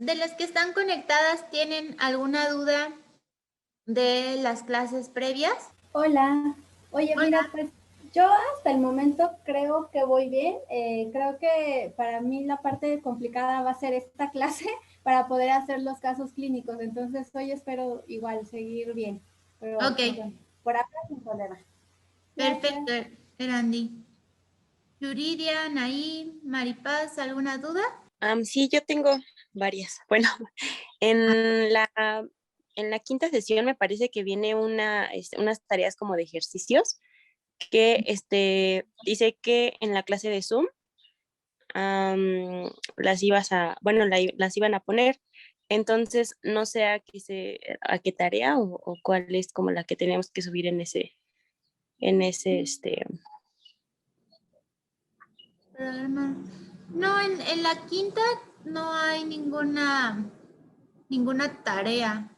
de las que están conectadas, ¿tienen alguna duda de las clases previas? Hola. Oye, Hola. mira, pues yo hasta el momento creo que voy bien. Creo que para mí la parte complicada va a ser esta clase para poder hacer los casos clínicos. Entonces hoy espero igual seguir bien. Pero Ok, pues, bueno, por acá sin problema. Gracias. perfecto, Erandi. Yuridia, Naí, Maripaz, ¿alguna duda? Sí, yo tengo varias. Bueno, en la, en la quinta sesión me parece que viene unas tareas como de ejercicios que dice que en la clase de Zoom las iban a poner. Entonces, no sé a qué tarea o cuál es como la que tenemos que subir en ese. No, en la quinta no hay ninguna tarea.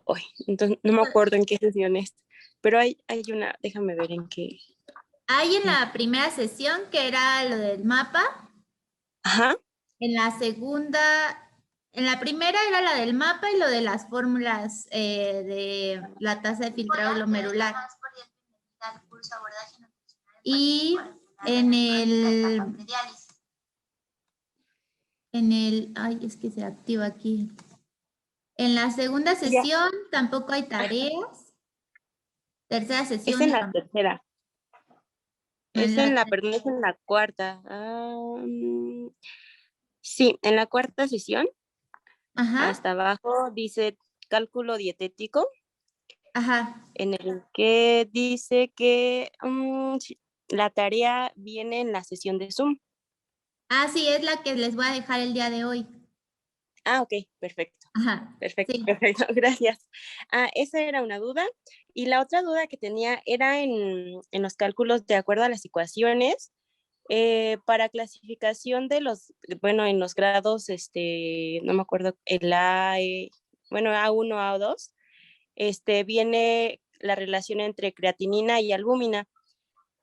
Uy, entonces no me acuerdo en qué sesión es, pero hay una, déjame ver en qué. Hay en la primera sesión, que era lo del mapa. Ajá. En la segunda, en la primera era la del mapa y lo de las fórmulas de la tasa de filtrado glomerular. Y ay, es que se activa aquí. En la segunda sesión tampoco hay tareas. Tercera Es sesión en la tampoco. tercera. Perdón, es en la cuarta. Sí, en la cuarta sesión, Ajá, hasta abajo dice cálculo dietético, ajá. en el que dice que sí, la tarea viene en la sesión de Zoom. Ah, sí, es la que les voy a dejar el día de hoy. Ok, perfecto. Ajá, Perfecto, sí. perfecto, gracias. Esa era una duda. Y la otra duda que tenía era en los cálculos de acuerdo a las ecuaciones. Para clasificación en los grados, no me acuerdo, A1, A2, viene la relación entre creatinina y albúmina.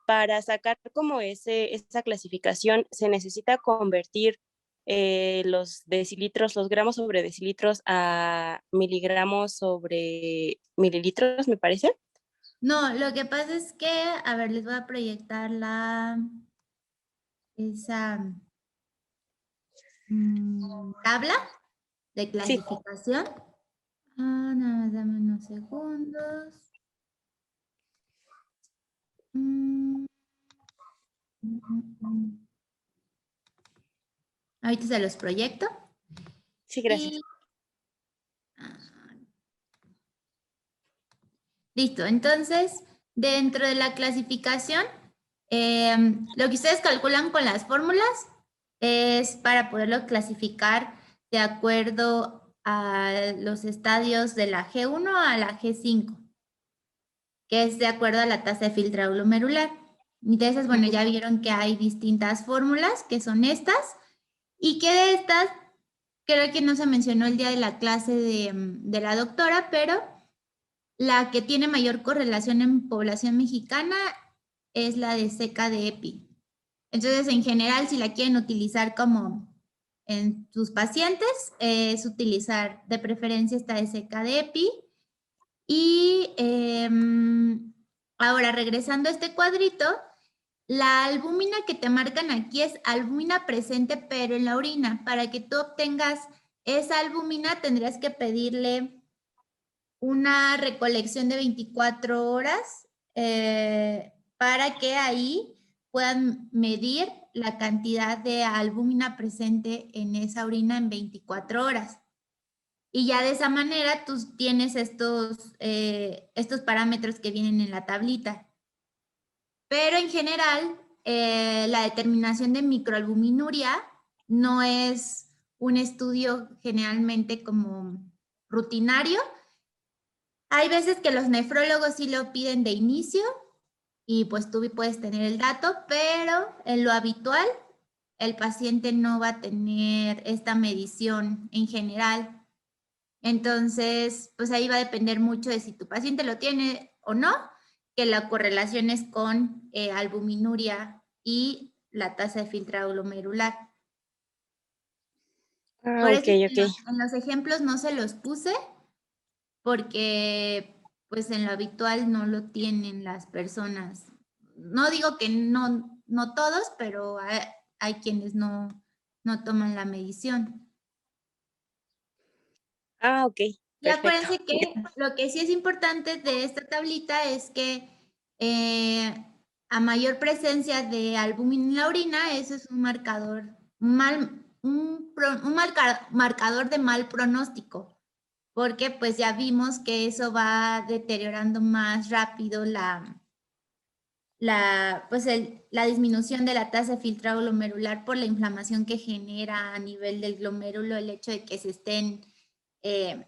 Para sacar como esa clasificación, se necesita convertir los decilitros, los gramos sobre decilitros a miligramos sobre mililitros, me parece. No, lo que pasa es que, a ver, les voy a proyectar esa tabla de Sí, clasificación. Nada más dame unos segundos. Mm, mm, mm, mm. Ahorita se los proyecto. sí, gracias. Y ah, listo. Entonces, dentro de la clasificación, lo que ustedes calculan con las fórmulas es para poderlo clasificar de acuerdo a los estadios de la G1 a la G5, que es de acuerdo a la tasa de filtrado glomerular. Y de esas, bueno, ya vieron que hay distintas fórmulas, que son estas, y que de estas, creo que no se mencionó el día de la clase de la doctora, pero la que tiene mayor correlación en población mexicana es la de seca de EPI. Entonces, en general, si la quieren utilizar como en sus pacientes, es utilizar de preferencia esta de seca de EPI. Y ahora, regresando a este cuadrito, la albúmina que te marcan aquí es albúmina presente, pero en la orina. Para que tú obtengas esa albúmina, tendrías que pedirle una recolección de 24 horas para que ahí puedan medir la cantidad de albúmina presente en esa orina en 24 horas. Y ya de esa manera tú tienes estos parámetros que vienen en la tablita. Pero en general, la determinación de microalbuminuria no es un estudio generalmente como rutinario. Hay veces que los nefrólogos sí lo piden de inicio y pues tú puedes tener el dato, pero en lo habitual el paciente no va a tener esta medición en general. Entonces, pues ahí va a depender mucho de si tu paciente lo tiene o no, que la correlación es con albuminuria y la tasa de filtrado glomerular. Ah, Por ok, eso es que ok. en los ejemplos no se los puse, porque pues en lo habitual no lo tienen las personas. No digo que no todos, pero hay quienes no toman la medición. Ah, ok, Y perfecto. acuérdense que lo que sí es importante de esta tablita es que a mayor presencia de albúmina en la orina, eso es un marcador, marcador de mal pronóstico, porque pues ya vimos que eso va deteriorando más rápido la disminución de la tasa de filtrado glomerular por la inflamación que genera a nivel del glomérulo el hecho de que se estén eh,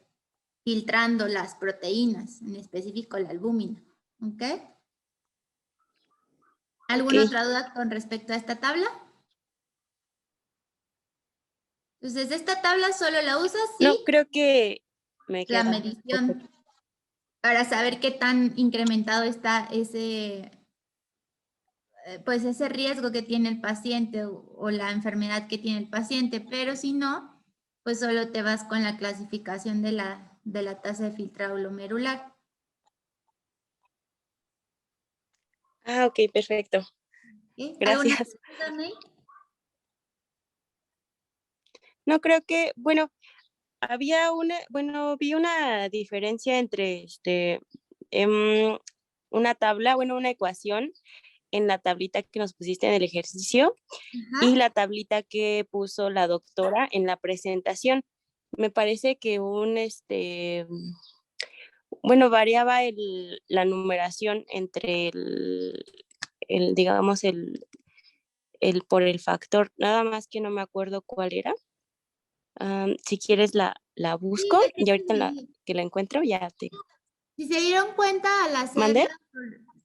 filtrando las proteínas, en específico la albúmina. ¿Ok? Ok. ¿Alguna otra duda con respecto a esta tabla? Entonces, esta tabla solo la usas No, si creo que me la queda perfecto. medición para saber qué tan incrementado está pues ese riesgo que tiene el paciente o la enfermedad que tiene el paciente, pero si no, pues solo te vas con la clasificación de la tasa de filtrado glomerular. Ah, ok, perfecto. ¿Sí? ¿Alguna Gracias. duda, May? No, creo que, bueno, vi una diferencia entre una tabla, bueno, una ecuación en la tablita que nos pusiste en el ejercicio y Ajá. la tablita que puso la doctora en la presentación. Me parece que bueno, variaba la numeración entre digamos, el por el factor, nada más que no me acuerdo cuál era. Si quieres la Sí, busco es y que ahorita que la encuentro ya te si se dieron cuenta al mandé. hacerla,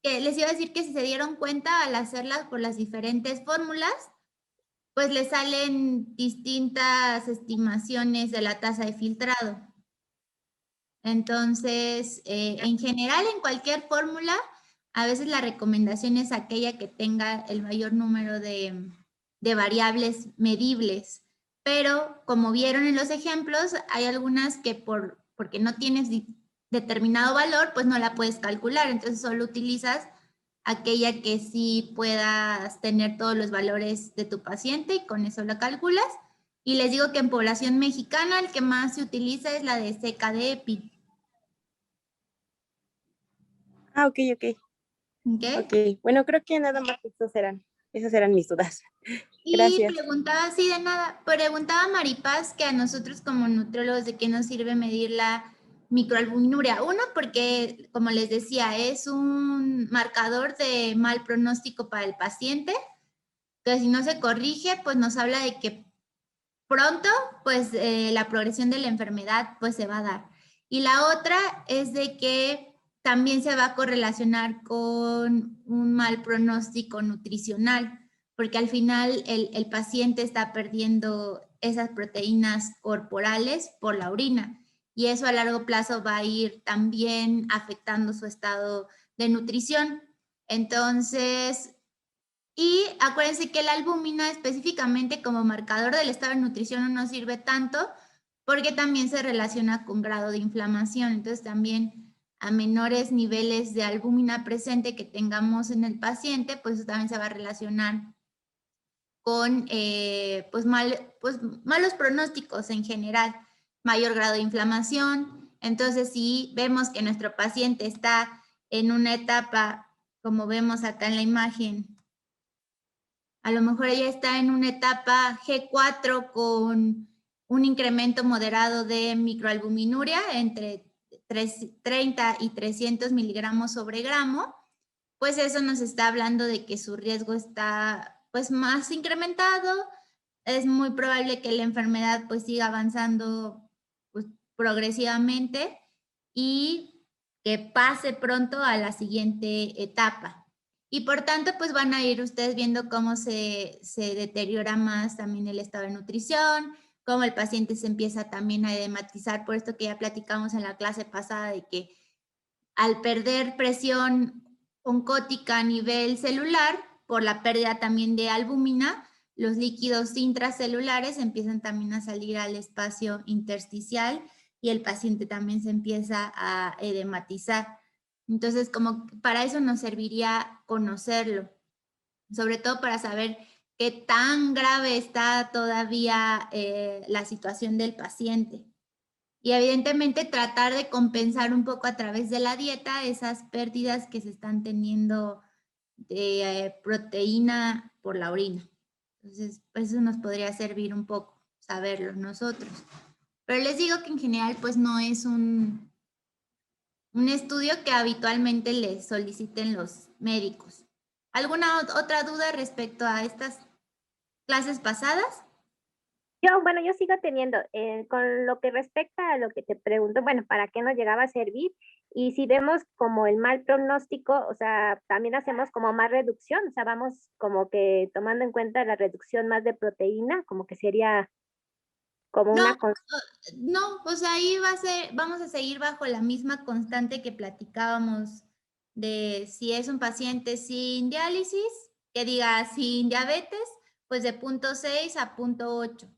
que les iba a decir que si se dieron cuenta al hacerlas por las diferentes fórmulas, pues le salen distintas estimaciones de la tasa de filtrado. Entonces, en general, en cualquier fórmula, a veces la recomendación es aquella que tenga el mayor número de variables medibles. Pero como vieron en los ejemplos, hay algunas que porque no tienes determinado valor, pues no la puedes calcular. Entonces solo utilizas aquella que sí puedas tener todos los valores de tu paciente y con eso la calculas. Y les digo que en población mexicana el que más se utiliza es la de CKD-EPI. Ah, ok, ok, ¿Ok? ok. Bueno, creo que nada más esas eran mis dudas. Y Gracias. preguntaba, sí, de nada, preguntaba Maripaz que a nosotros como nutriólogos de qué nos sirve medir la microalbuminuria. Uno, porque, como les decía, es un marcador de mal pronóstico para el paciente, que si no se corrige, pues nos habla de que pronto, pues la progresión de la enfermedad, pues se va a dar. Y la otra es de que también se va a correlacionar con un mal pronóstico nutricional, porque al final el paciente está perdiendo esas proteínas corporales por la orina y eso a largo plazo va a ir también afectando su estado de nutrición. Entonces, y acuérdense que la albúmina específicamente como marcador del estado de nutrición no nos sirve tanto porque también se relaciona con grado de inflamación. Entonces también a menores niveles de albúmina presente que tengamos en el paciente, pues eso también se va a relacionar con pues malos pronósticos en general, mayor grado de inflamación. Entonces si vemos que nuestro paciente está en una etapa, como vemos acá en la imagen, a lo mejor ella está en una etapa G4 con un incremento moderado de microalbuminuria entre 30 y 300 miligramos sobre gramo, pues eso nos está hablando de que su riesgo está pues más incrementado. Es muy probable que la enfermedad pues siga avanzando pues, progresivamente y que pase pronto a la siguiente etapa. Y por tanto, pues van a ir ustedes viendo cómo se deteriora más también el estado de nutrición, cómo el paciente se empieza también a edematizar, por esto que ya platicamos en la clase pasada de que al perder presión oncótica a nivel celular, por la pérdida también de albúmina, los líquidos intracelulares empiezan también a salir al espacio intersticial y el paciente también se empieza a edematizar. Entonces, como para eso nos serviría conocerlo, sobre todo para saber qué tan grave está todavía la situación del paciente. Y evidentemente tratar de compensar un poco a través de la dieta esas pérdidas que se están teniendo de proteína por la orina. Entonces, pues eso nos podría servir un poco, saberlo nosotros. Pero les digo que en general, pues no es un estudio que habitualmente les soliciten los médicos. ¿Alguna otra duda respecto a estas clases pasadas? Yo sigo teniendo, con lo que respecta a lo que te pregunto, bueno, ¿para qué nos llegaba a servir? Y si vemos como el mal pronóstico, o sea, también hacemos como más reducción, o sea, vamos como que tomando en cuenta la reducción más de proteína, como que sería como No, una... no, pues ahí vamos a seguir bajo la misma constante que platicábamos de si es un paciente sin diálisis, que diga sin diabetes, pues de 0.6 a 0.8.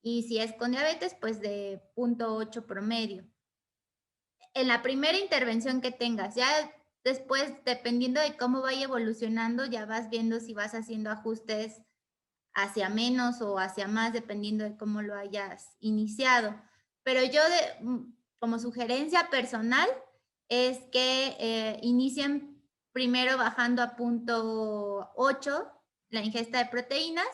Y si es con diabetes, pues de 0.8 promedio. En la primera intervención que tengas, ya después, dependiendo de cómo vaya evolucionando, ya vas viendo si vas haciendo ajustes hacia menos o hacia más, dependiendo de cómo lo hayas iniciado. Pero yo, como sugerencia personal, es que inicien primero bajando a 0.8 la ingesta de proteínas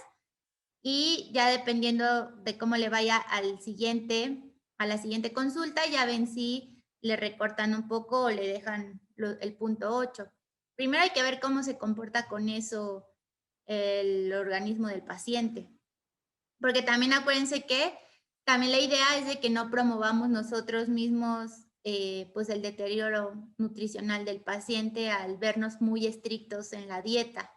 y ya dependiendo de cómo le vaya a la siguiente consulta, ya ven si le recortan un poco o le dejan el 0.8. Primero hay que ver cómo se comporta con eso el organismo del paciente. Porque también acuérdense que también la idea es de que no promovamos nosotros mismos pues el deterioro nutricional del paciente al vernos muy estrictos en la dieta.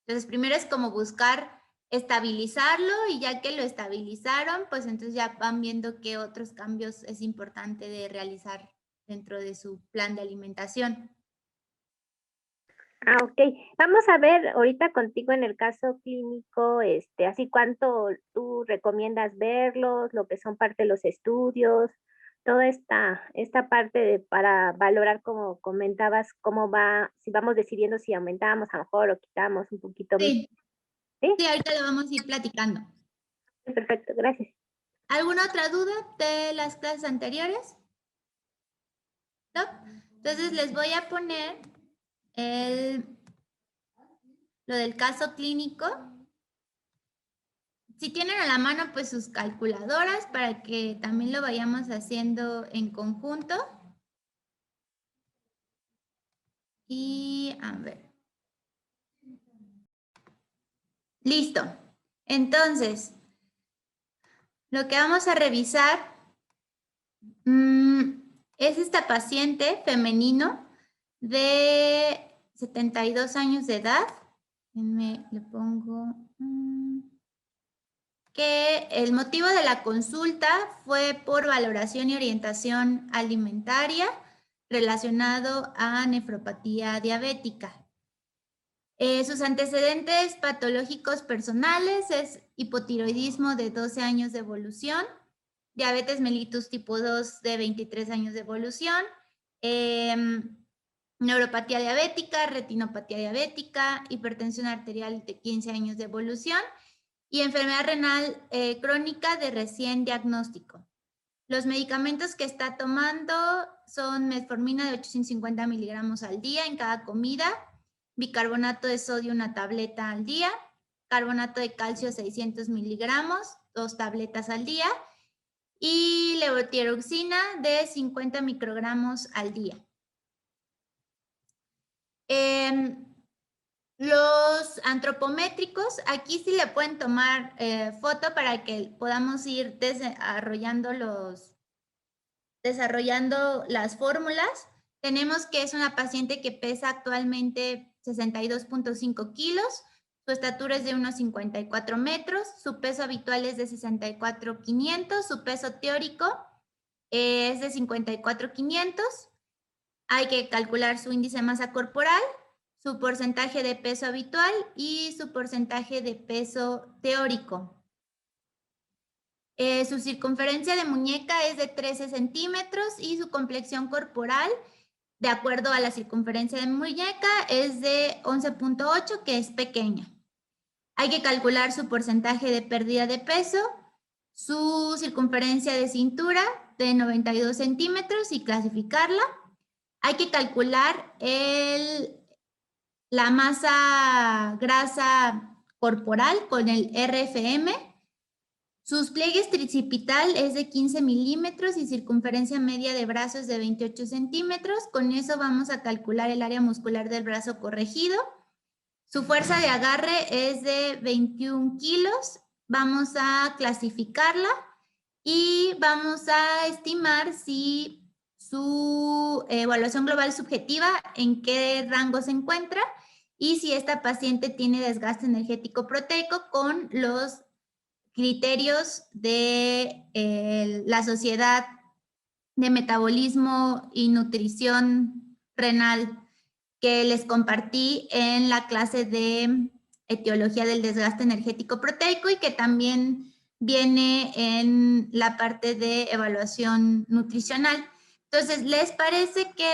Entonces, primero es como buscar estabilizarlo y ya que lo estabilizaron, pues entonces ya van viendo qué otros cambios es importante de realizar dentro de su plan de alimentación. Ah, ok. Vamos a ver ahorita contigo en el caso clínico, así cuánto tú recomiendas verlos, lo que son parte de los estudios, toda esta parte para valorar, como comentabas, cómo va, si vamos decidiendo si aumentamos a lo mejor o quitamos un poquito. Sí, ¿Sí? sí, ahorita lo vamos a ir platicando. Perfecto, gracias. ¿Alguna otra duda de las clases anteriores? ¿No? Entonces les voy a poner lo del caso clínico. Si tienen a la mano pues sus calculadoras para que también lo vayamos haciendo en conjunto. Y a ver. Listo. Entonces, lo que vamos a revisar es esta paciente femenino de 72 años de edad. Le pongo que el motivo de la consulta fue por valoración y orientación alimentaria relacionado a nefropatía diabética. Sus antecedentes patológicos personales es hipotiroidismo de 12 años de evolución, diabetes mellitus tipo 2 de 23 años de evolución, neuropatía diabética, retinopatía diabética, hipertensión arterial de 15 años de evolución y enfermedad renal crónica de recién diagnóstico. Los medicamentos que está tomando son metformina de 850 miligramos al día en cada comida, bicarbonato de sodio una tableta al día, carbonato de calcio 600 miligramos, 2 tabletas al día, y levotiroxina de 50 microgramos al día. Los antropométricos, aquí sí le pueden tomar foto para que podamos ir desarrollando las fórmulas. Tenemos que es una paciente que pesa actualmente 62.5 kilos, su estatura es de unos 54 metros, su peso habitual es de 64,500, su peso teórico es de 54,500. Hay que calcular su índice de masa corporal, su porcentaje de peso habitual y su porcentaje de peso teórico. Su circunferencia de muñeca es de 13 centímetros y su complexión corporal, de acuerdo a la circunferencia de muñeca, es de 11.8, que es pequeña. Hay que calcular su porcentaje de pérdida de peso, su circunferencia de cintura de 92 centímetros y clasificarla. Hay que calcular la masa grasa corporal con el RFM. Sus pliegues tricipital es de 15 milímetros y circunferencia media de brazos de 28 centímetros. Con eso vamos a calcular el área muscular del brazo corregido. Su fuerza de agarre es de 21 kilos. Vamos a clasificarla y vamos a estimar si su evaluación global subjetiva en qué rango se encuentra y si esta paciente tiene desgaste energético proteico con los criterios de la Sociedad de Metabolismo y Nutrición Renal que les compartí en la clase de etiología del desgaste energético proteico y que también viene en la parte de evaluación nutricional. Entonces, ¿les parece que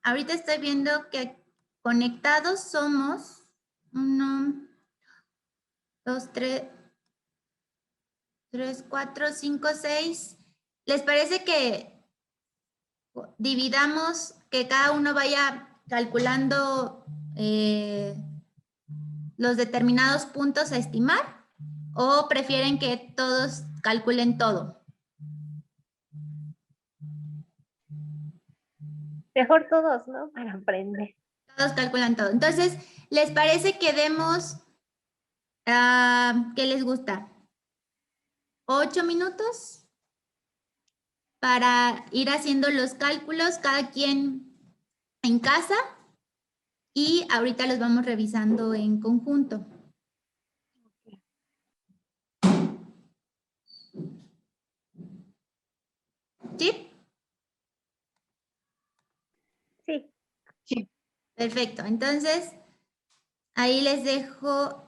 ahorita estoy viendo que conectados somos 1, 2, 3, 4, 5, 6? ¿Les parece que dividamos, que cada uno vaya calculando los determinados puntos a estimar? ¿O prefieren que todos calculen todo? Mejor todos, ¿no? Para aprender. Todos calculan todo. Entonces, ¿les parece que demos, qué les gusta? 8 minutos para ir haciendo los cálculos, cada quien en casa, y ahorita los vamos revisando en conjunto. ¿Sí? Sí. Sí. Perfecto. Entonces, ahí les dejo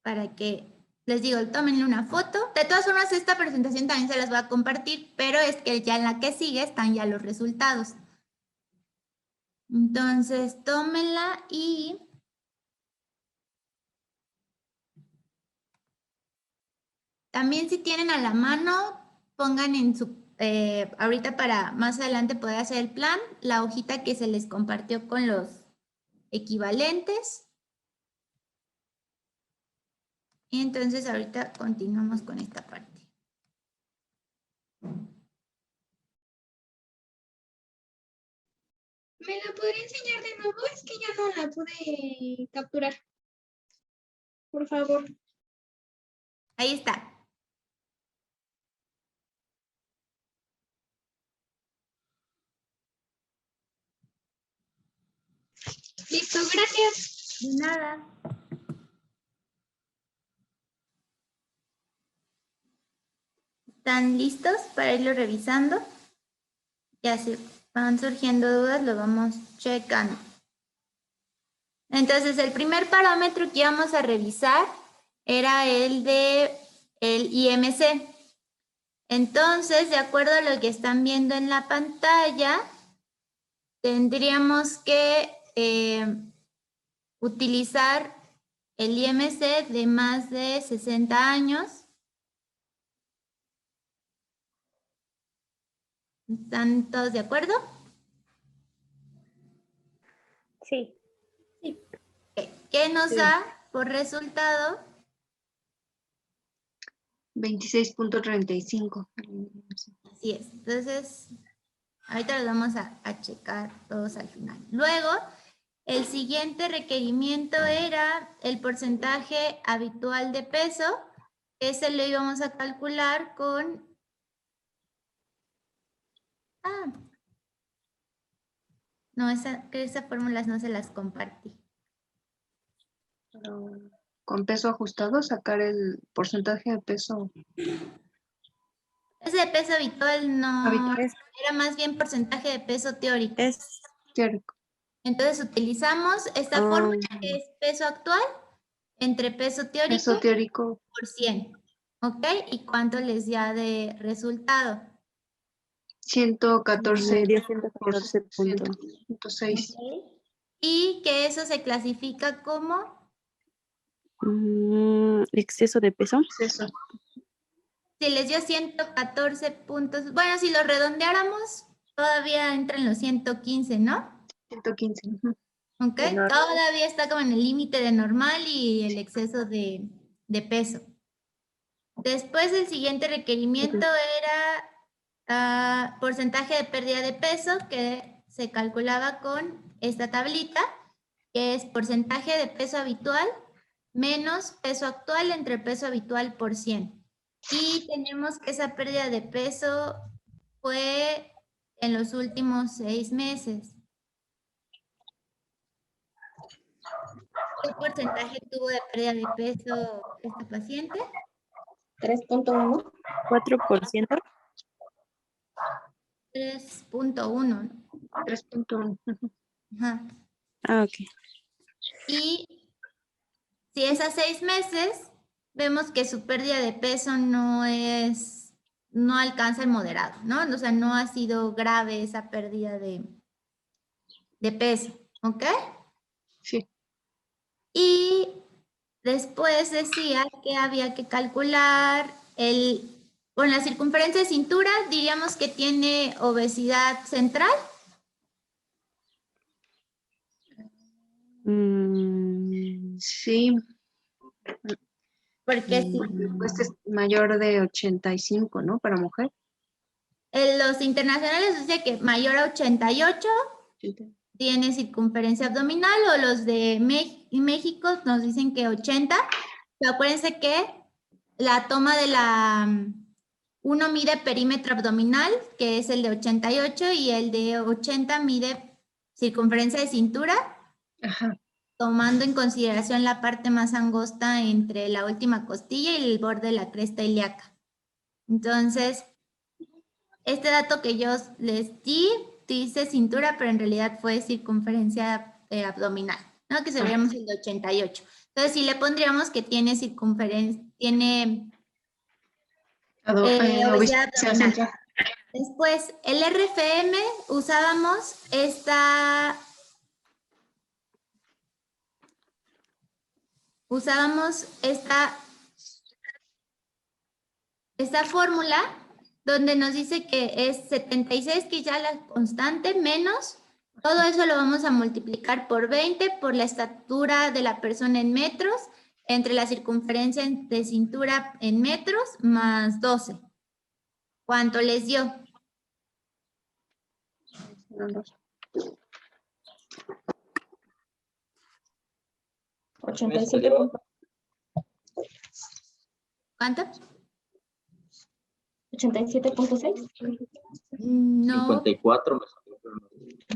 para que, les digo, tómenle una foto. De todas formas, esta presentación también se las voy a compartir, pero es que ya en la que sigue están ya los resultados. Entonces, tómenla y también si tienen a la mano, pongan en su, ahorita para más adelante poder hacer el plan, la hojita que se les compartió con los equivalentes. Y entonces ahorita continuamos con esta parte. ¿Me la podría enseñar de nuevo? Es que ya no la pude capturar. Por favor. Ahí está. Listo, gracias. De nada. ¿Están listos para irlo revisando? Ya si van surgiendo dudas, lo vamos checando. Entonces, el primer parámetro que íbamos a revisar era el de el IMC. Entonces, de acuerdo a lo que están viendo en la pantalla, tendríamos que utilizar el IMC de más de 60 años. ¿Están todos de acuerdo? Sí. ¿Qué nos da por resultado? 26.35. Así es. Entonces, ahorita los vamos a checar todos al final. Luego, el siguiente requerimiento era el porcentaje habitual de peso. Ese lo íbamos a calcular con... No, esas fórmulas no se las compartí. Pero con peso ajustado, sacar el porcentaje de peso. Ese de peso habitual no, Habitual. era más bien porcentaje de peso teórico. Es Teórico. Entonces utilizamos esta fórmula que es peso actual entre peso teórico Peso teórico. por 100. ¿Ok? ¿Y cuánto les da de resultado? 114 dio por 114 puntos. 106. ¿Ok? Y que eso se clasifica como, Exceso de peso. Eso. si les dio 114 puntos, bueno, si lo redondeáramos, todavía entra en los 115, ¿no? 115. Ujú. ¿Ok? De normal. Todavía está como en el límite de normal y el exceso de peso. Después el siguiente requerimiento era porcentaje de pérdida de peso, que se calculaba con esta tablita, que es porcentaje de peso habitual menos peso actual entre peso habitual por 100. Y tenemos que esa pérdida de peso fue en los últimos 6 meses. ¿Qué porcentaje tuvo de pérdida de peso esta paciente? 3.1. 4%. 3.1. 3.1. Ujú. Ajá. Ah, ok. Y si es a 6 meses, vemos que su pérdida de peso no alcanza el moderado, ¿no? O sea, no ha sido grave esa pérdida de peso, ¿ok? Sí. Y después decía que había que calcular con la circunferencia de cintura, diríamos que tiene obesidad central. Sí. Porque si Pues es mayor de 85, ¿no? Para mujer. los internacionales dice que mayor a 88 tiene circunferencia abdominal, o los de México nos dicen que 80. Pero acuérdense que la toma de uno mide perímetro abdominal, que es el de 88, y el de 80 mide circunferencia de cintura, Ajá. tomando en consideración la parte más angosta entre la última costilla y el borde de la cresta ilíaca. Entonces, este dato que yo les di dice cintura, pero en realidad fue circunferencia abdominal, ¿no? Que seríamos el de 88. Entonces, sí le pondríamos que tiene circunferencia, tiene obesidad Obesidad abdominal. central. Después, el RFM usábamos esta fórmula donde nos dice que es 76, que ya la constante, menos, todo eso lo vamos a multiplicar por 20 por la estatura de la persona en metros, entre la circunferencia de cintura en metros, más 12. ¿Cuánto les dio? No. 87. ¿Cuánto? 87.6. No, 54 me salió.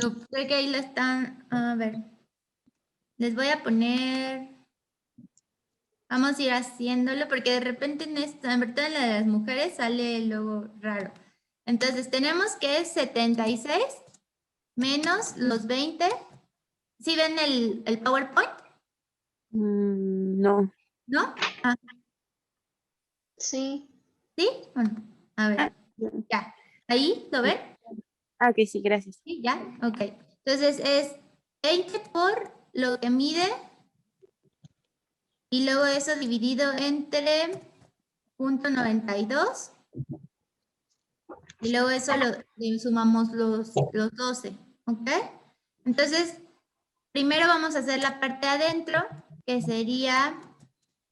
no, creo que ahí la están, a ver, les voy a poner, vamos a ir haciéndolo, porque de repente en verdad en la de las mujeres sale luego raro. Entonces tenemos que es 76 menos los 20. ¿Sí ven el PowerPoint? No. ¿No? Ah, Sí. ¿sí? Bueno, a ver, ya. ¿Ahí lo ven? Ah, ok, sí, gracias. Sí, ya, ok. Entonces es 20 por lo que mide y luego eso dividido entre 0.92 y luego eso le sumamos los 12, ¿ok? Entonces, primero vamos a hacer la parte de adentro, que sería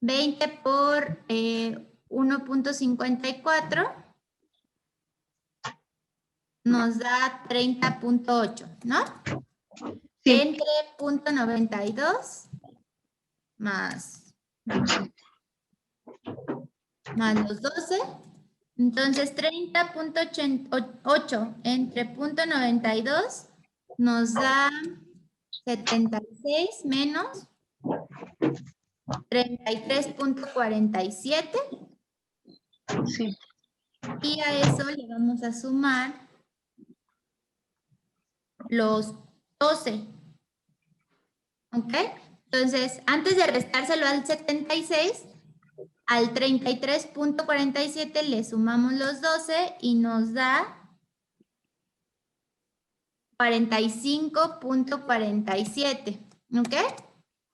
20 por 1.54, nos da 30.8, ¿no? Sí. Entre 0.92 más los 12, entonces 30.8 entre 0.92 nos da 76 menos 33.47, Sí. y a eso le vamos a sumar los 12 ¿Ok? Entonces, antes de restárselo al 76, al 33.47 le sumamos los 12 y nos da 45.47. ¿Ok?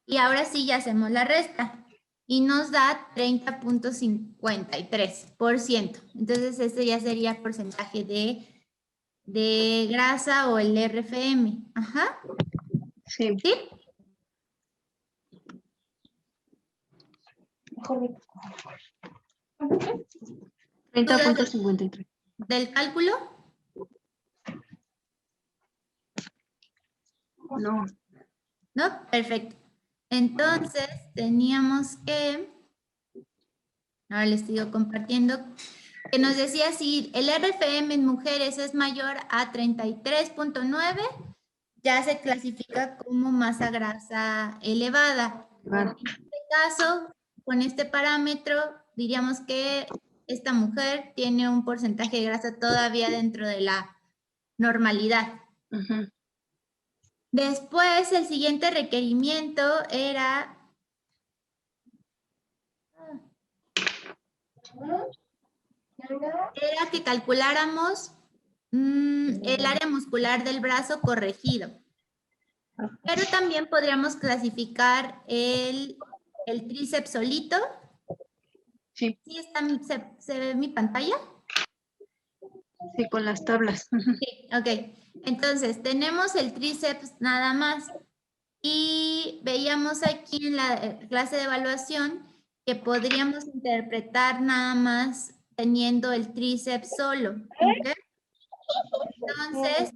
Y ahora sí ya hacemos la resta. Y nos da 30.53%. Entonces, ese ya sería el porcentaje de grasa o el RFM. Ajá. Sí. ¿Sí? Mejor 30.53. ¿Del cálculo? No. ¿No? Perfecto. Entonces, teníamos que, ahora les sigo compartiendo, que nos decía si el RFM en mujeres es mayor a 33.9, ya se clasifica como masa grasa elevada. Claro. En este caso, con este parámetro, diríamos que esta mujer tiene un porcentaje de grasa todavía dentro de la normalidad. Ujú. Después, el siguiente requerimiento era que calculáramos el área muscular del brazo corregido. Pero también podríamos clasificar el tríceps solito. Sí, ¿Sí se ve mi pantalla? sí, con las tablas. Ujú. Sí, ok. Entonces, tenemos el tríceps nada más. Y veíamos aquí en la clase de evaluación que podríamos interpretar nada más teniendo el tríceps solo. ¿Ok? Entonces,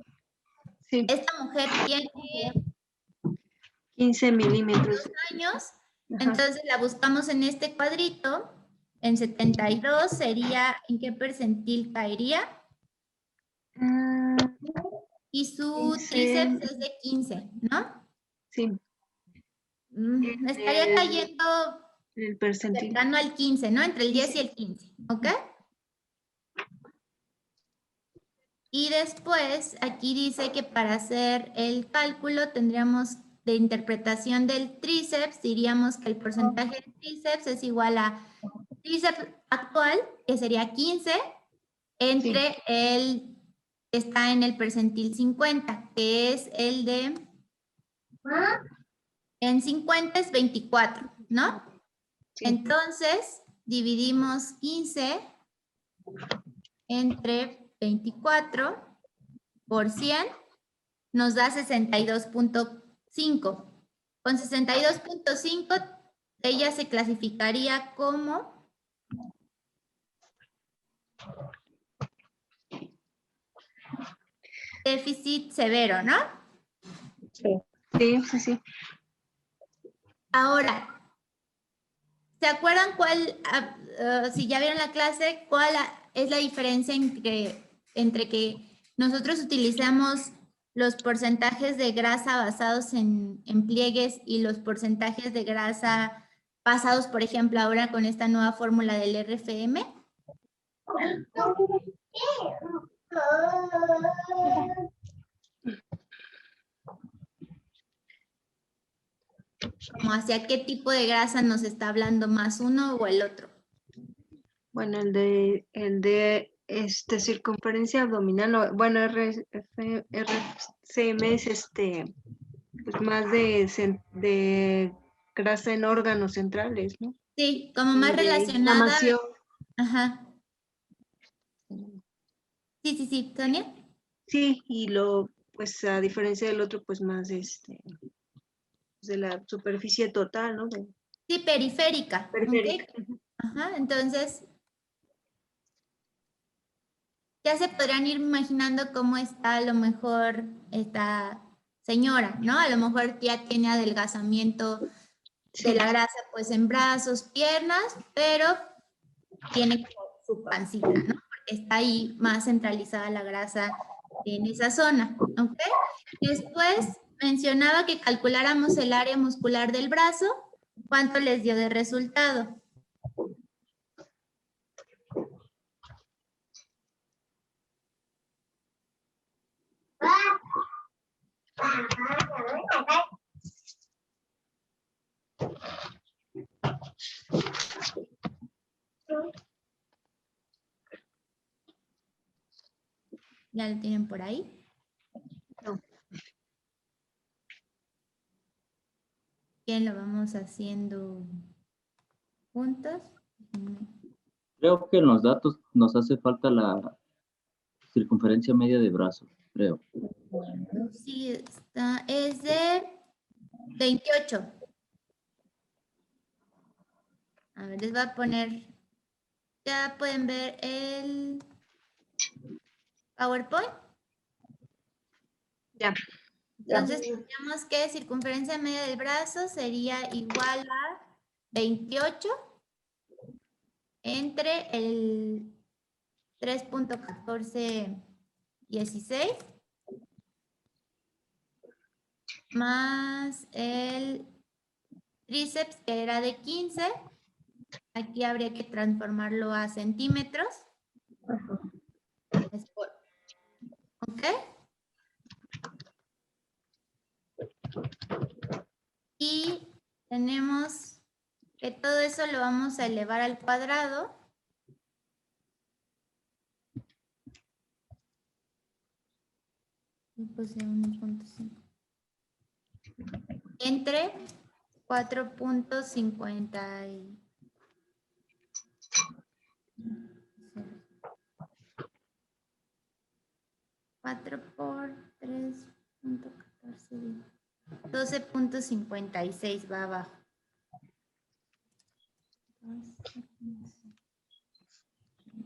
Sí, esta mujer tiene 15 milímetros. años, Ajá. entonces la buscamos en este cuadrito. En 72 sería, ¿en qué percentil caería? Ah, Y su 15. tríceps es de 15, ¿no? Sí, Estaría cayendo el percentil. cercano al 15, ¿no? Entre el 10 y Sí. el 15, ¿ok? Y después, aquí dice que para hacer el cálculo tendríamos de interpretación del tríceps, diríamos que el porcentaje de tríceps es igual a tríceps actual, que sería 15, entre el que está en el percentil 50, que es el de, en 50 es 24, ¿no? Sí. Entonces, dividimos 15 entre 24 por 100, nos da 62.5. Con 62.5, ella se clasificaría como déficit severo, ¿no? Sí, sí, sí. Ahora, ¿se acuerdan si ya vieron la clase, cuál es la diferencia entre que nosotros utilizamos los porcentajes de grasa basados en pliegues y los porcentajes de grasa basados, por ejemplo, ahora con esta nueva fórmula del RFM? Como hacia qué tipo de grasa nos está hablando más uno o el otro. Bueno, el de circunferencia abdominal, no, bueno, RCM es pues más de grasa en órganos centrales, ¿no? Sí, como Y más de relacionada. inflamación. Ajá. Sí, sí, sí, Sonia. Sí, y pues a diferencia del otro, pues más de la superficie total, ¿no? Sí, periférica. Periférica. ¿Ok? Ajá, entonces ya se podrán ir imaginando cómo está a lo mejor esta señora, ¿no? A lo mejor ya tiene adelgazamiento de la grasa pues en brazos, piernas, pero tiene su pancita, ¿no? Porque está ahí más centralizada la grasa en esa zona, ¿ok? Después mencionaba que calculáramos el área muscular del brazo. ¿Cuánto les dio de resultado? ¿Ya lo tienen por ahí? No. Bien, lo vamos haciendo juntos. Creo que en los datos nos hace falta la circunferencia media de brazo, creo. Sí, está, es de 28. A ver, les voy a poner, ya pueden ver el PowerPoint. Ya. Entonces, tenemos que circunferencia media del brazo sería igual a 28 entre el 3.1416 más el tríceps que era de 15. Aquí habría que transformarlo a centímetros. ¿Ok? Y tenemos que todo eso lo vamos a elevar al cuadrado. Puse 1.5. Entre 4.50. 4 por 3.14. 12.56 va abajo.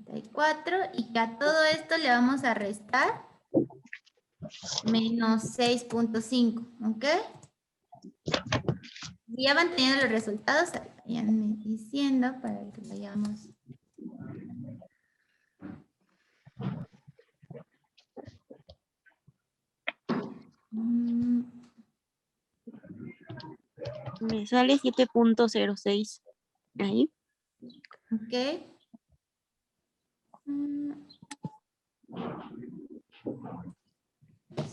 34 y que a todo esto le vamos a restar menos 6.5, ¿ok? Si ya van teniendo los resultados, vayan diciendo para que vayamos. Me sale 7.06. Ahí. Ok.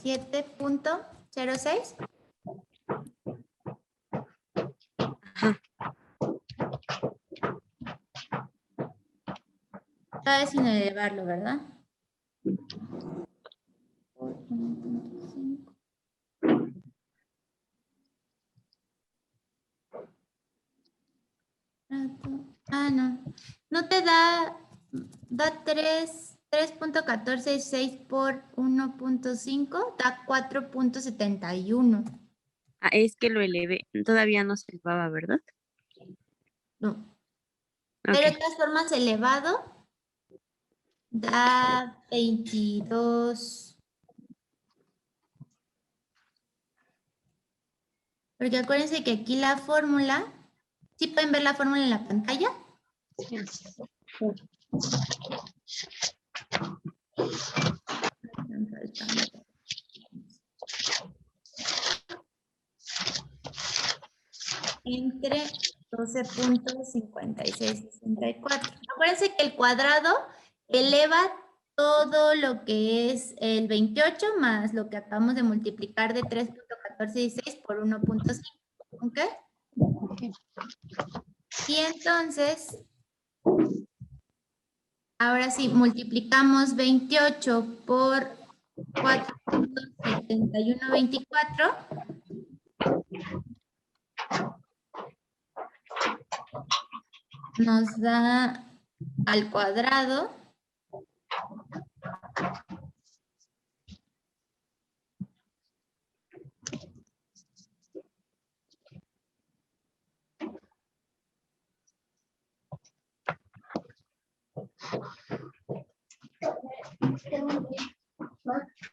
7.06. Todavía sin elevarlo, ¿verdad? Por 1.5. Ah, no. No te da 3.146 por 1.5, da 4.71. Ah, es que lo elevé. Todavía no se elevaba, ¿verdad? No. Pero de Ok. todas formas, elevado da 22. Porque acuérdense que aquí la fórmula, ¿sí pueden ver la fórmula en la pantalla? Entre 12.5664. Acuérdense que el cuadrado eleva todo lo que es el 28 más lo que acabamos de multiplicar de 3.1416 por 1.5. ¿Ok? Y entonces, ahora sí, multiplicamos 28 por 4.7124. Nos da al cuadrado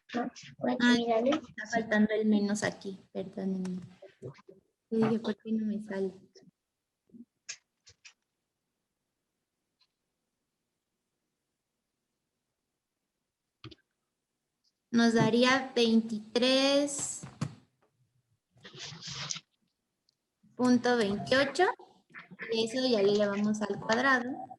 'Está faltando el menos aquí, perdónenme. Yo dije, ¿por qué no me sale? Nos daría 23.28. Eso ya le elevamos al cuadrado.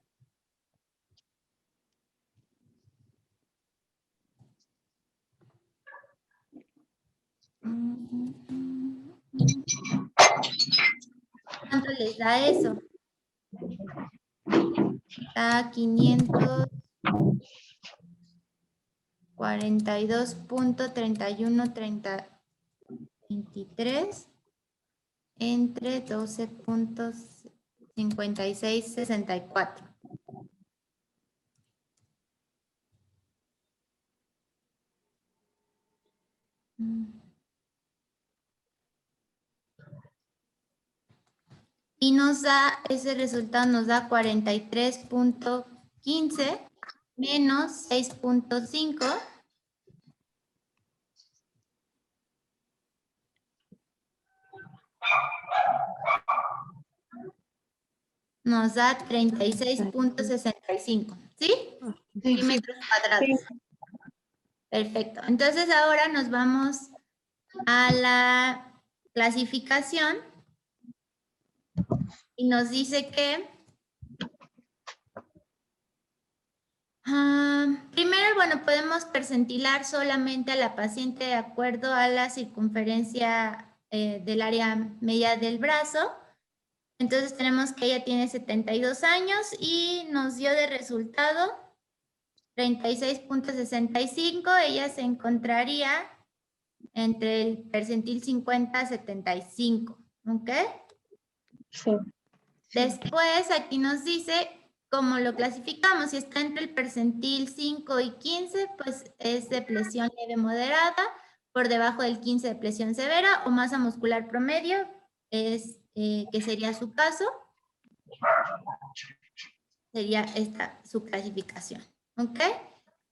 ¿Cuánto les da eso? Da 500. 42.3123 entre 12.5664. Y nos da, ese resultado nos da 43.15 menos 6.5. Nos da 36.65, ¿sí? Centímetros cuadrados. Perfecto. Entonces ahora nos vamos a la clasificación y nos dice que primero, bueno, podemos percentilar solamente a la paciente de acuerdo a la circunferencia del área media del brazo. Entonces tenemos que ella tiene 72 años y nos dio de resultado 36.65. Ella se encontraría entre el percentil 50 a 75. ¿Ok? Sí. Después aquí nos dice cómo lo clasificamos. Si está entre el percentil 5 y 15, pues es depresión leve moderada. Por debajo del 15, depresión severa o masa muscular promedio, es que sería su caso. Sería esta su clasificación. ¿Ok?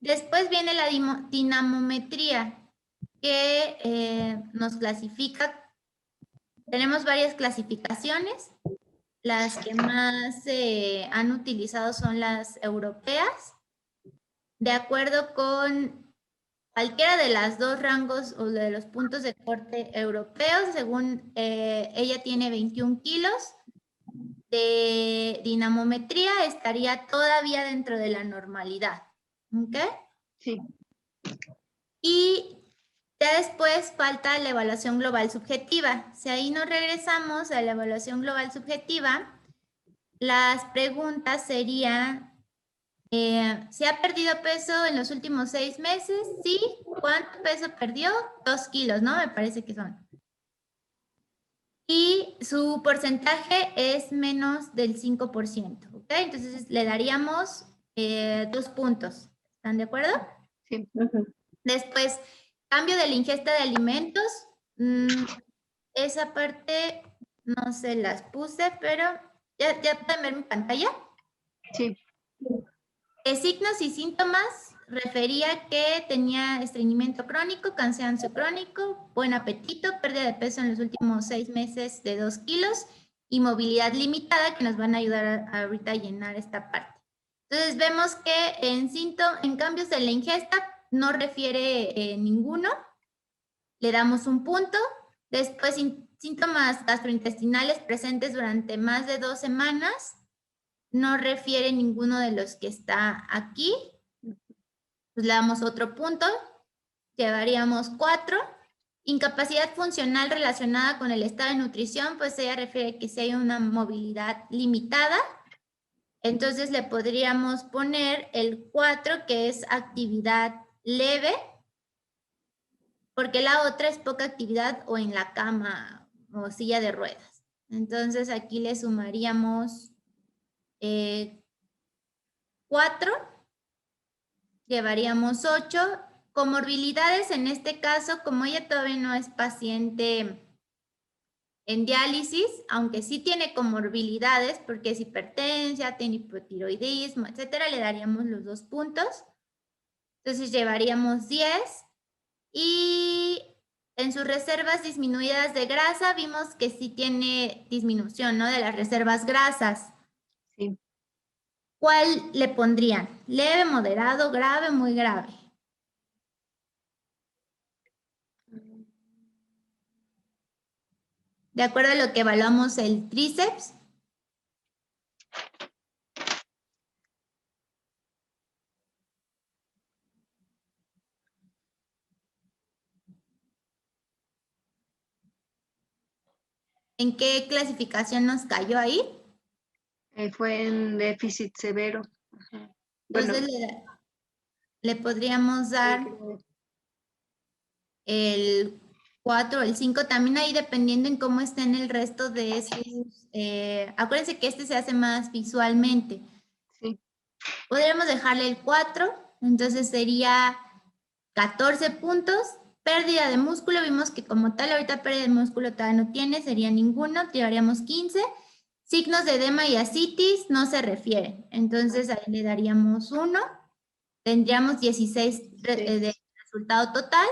Después viene la dinamometría, que nos clasifica. Tenemos varias clasificaciones. Las que más se han utilizado son las europeas. De acuerdo con cualquiera de las dos rangos o de los puntos de corte europeos, según ella tiene 21 kilos de dinamometría, estaría todavía dentro de la normalidad. ¿Ok? Sí. Y ya después falta la evaluación global subjetiva. Si ahí nos regresamos a la evaluación global subjetiva, las preguntas serían, ¿se ha perdido peso en los últimos 6 meses? Sí. ¿Cuánto peso perdió? 2 kilos, ¿no? Me parece que son. Y su porcentaje es menos del 5%, ¿ok? Entonces le daríamos 2 puntos. ¿Están de acuerdo? Sí. Después, cambio de la ingesta de alimentos. Esa parte no se las puse, pero ¿ya pueden ver mi pantalla? Sí. Signos y síntomas refería que tenía estreñimiento crónico, cansancio crónico, buen apetito, pérdida de peso en los últimos 6 meses de 2 kilos y movilidad limitada, que nos van a ayudar ahorita a llenar esta parte. Entonces vemos que en cambios de la ingesta no refiere ninguno, le damos un punto. Después, síntomas gastrointestinales presentes durante más de 2 semanas, no refiere ninguno de los que está aquí. Pues le damos otro punto, llevaríamos 4. Incapacidad funcional relacionada con el estado de nutrición, pues ella refiere que si hay una movilidad limitada, entonces le podríamos poner el 4, que es actividad leve, porque la otra es poca actividad o en la cama o silla de ruedas. Entonces aquí le sumaríamos 4, llevaríamos 8. Comorbilidades en este caso, como ella todavía no es paciente en diálisis, aunque sí tiene comorbilidades, porque es hipertensia, tiene hipotiroidismo, etcétera, le daríamos los 2 puntos. Entonces llevaríamos 10. Y en sus reservas disminuidas de grasa, vimos que sí tiene disminución, ¿no? De las reservas grasas. Sí. ¿Cuál le pondrían? ¿Leve, moderado, grave, muy grave? De acuerdo a lo que evaluamos el tríceps. ¿En qué clasificación nos cayó ahí? Fue en déficit severo. Ajá. Bueno, Entonces, le podríamos dar el 4 o el 5, también ahí dependiendo en cómo estén el resto de sus... acuérdense que este se hace más visualmente. Sí. Podríamos dejarle el 4, entonces sería 14 puntos. Pérdida de músculo, vimos que como tal ahorita pérdida de músculo todavía no tiene, sería ninguno, tiraríamos 15. Signos de edema y ascitis no se refieren, entonces ahí le daríamos 1. Tendríamos 16 de resultado total.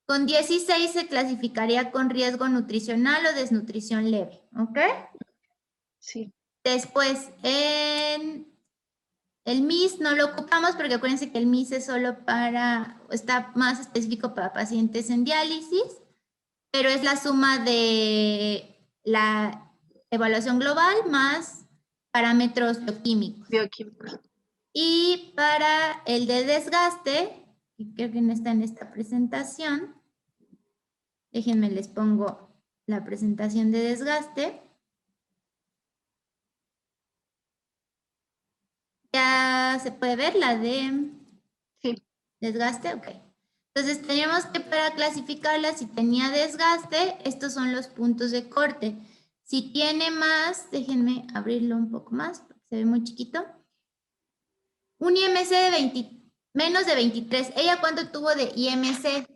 Con 16 se clasificaría con riesgo nutricional o desnutrición leve, ¿ok? Sí. Después, en el MIS no lo ocupamos porque acuérdense que el MIS es solo está más específico para pacientes en diálisis, pero es la suma de la evaluación global más parámetros bioquímicos. Bioquímicos. Y para el de desgaste, que creo que no está en esta presentación, déjenme les pongo la presentación de desgaste. Ya se puede ver la de desgaste, ok. Entonces teníamos que para clasificarla, si tenía desgaste, estos son los puntos de corte. Si tiene más, déjenme abrirlo un poco más, porque se ve muy chiquito. Un IMC de menos de 23. ¿Ella cuánto tuvo de IMC?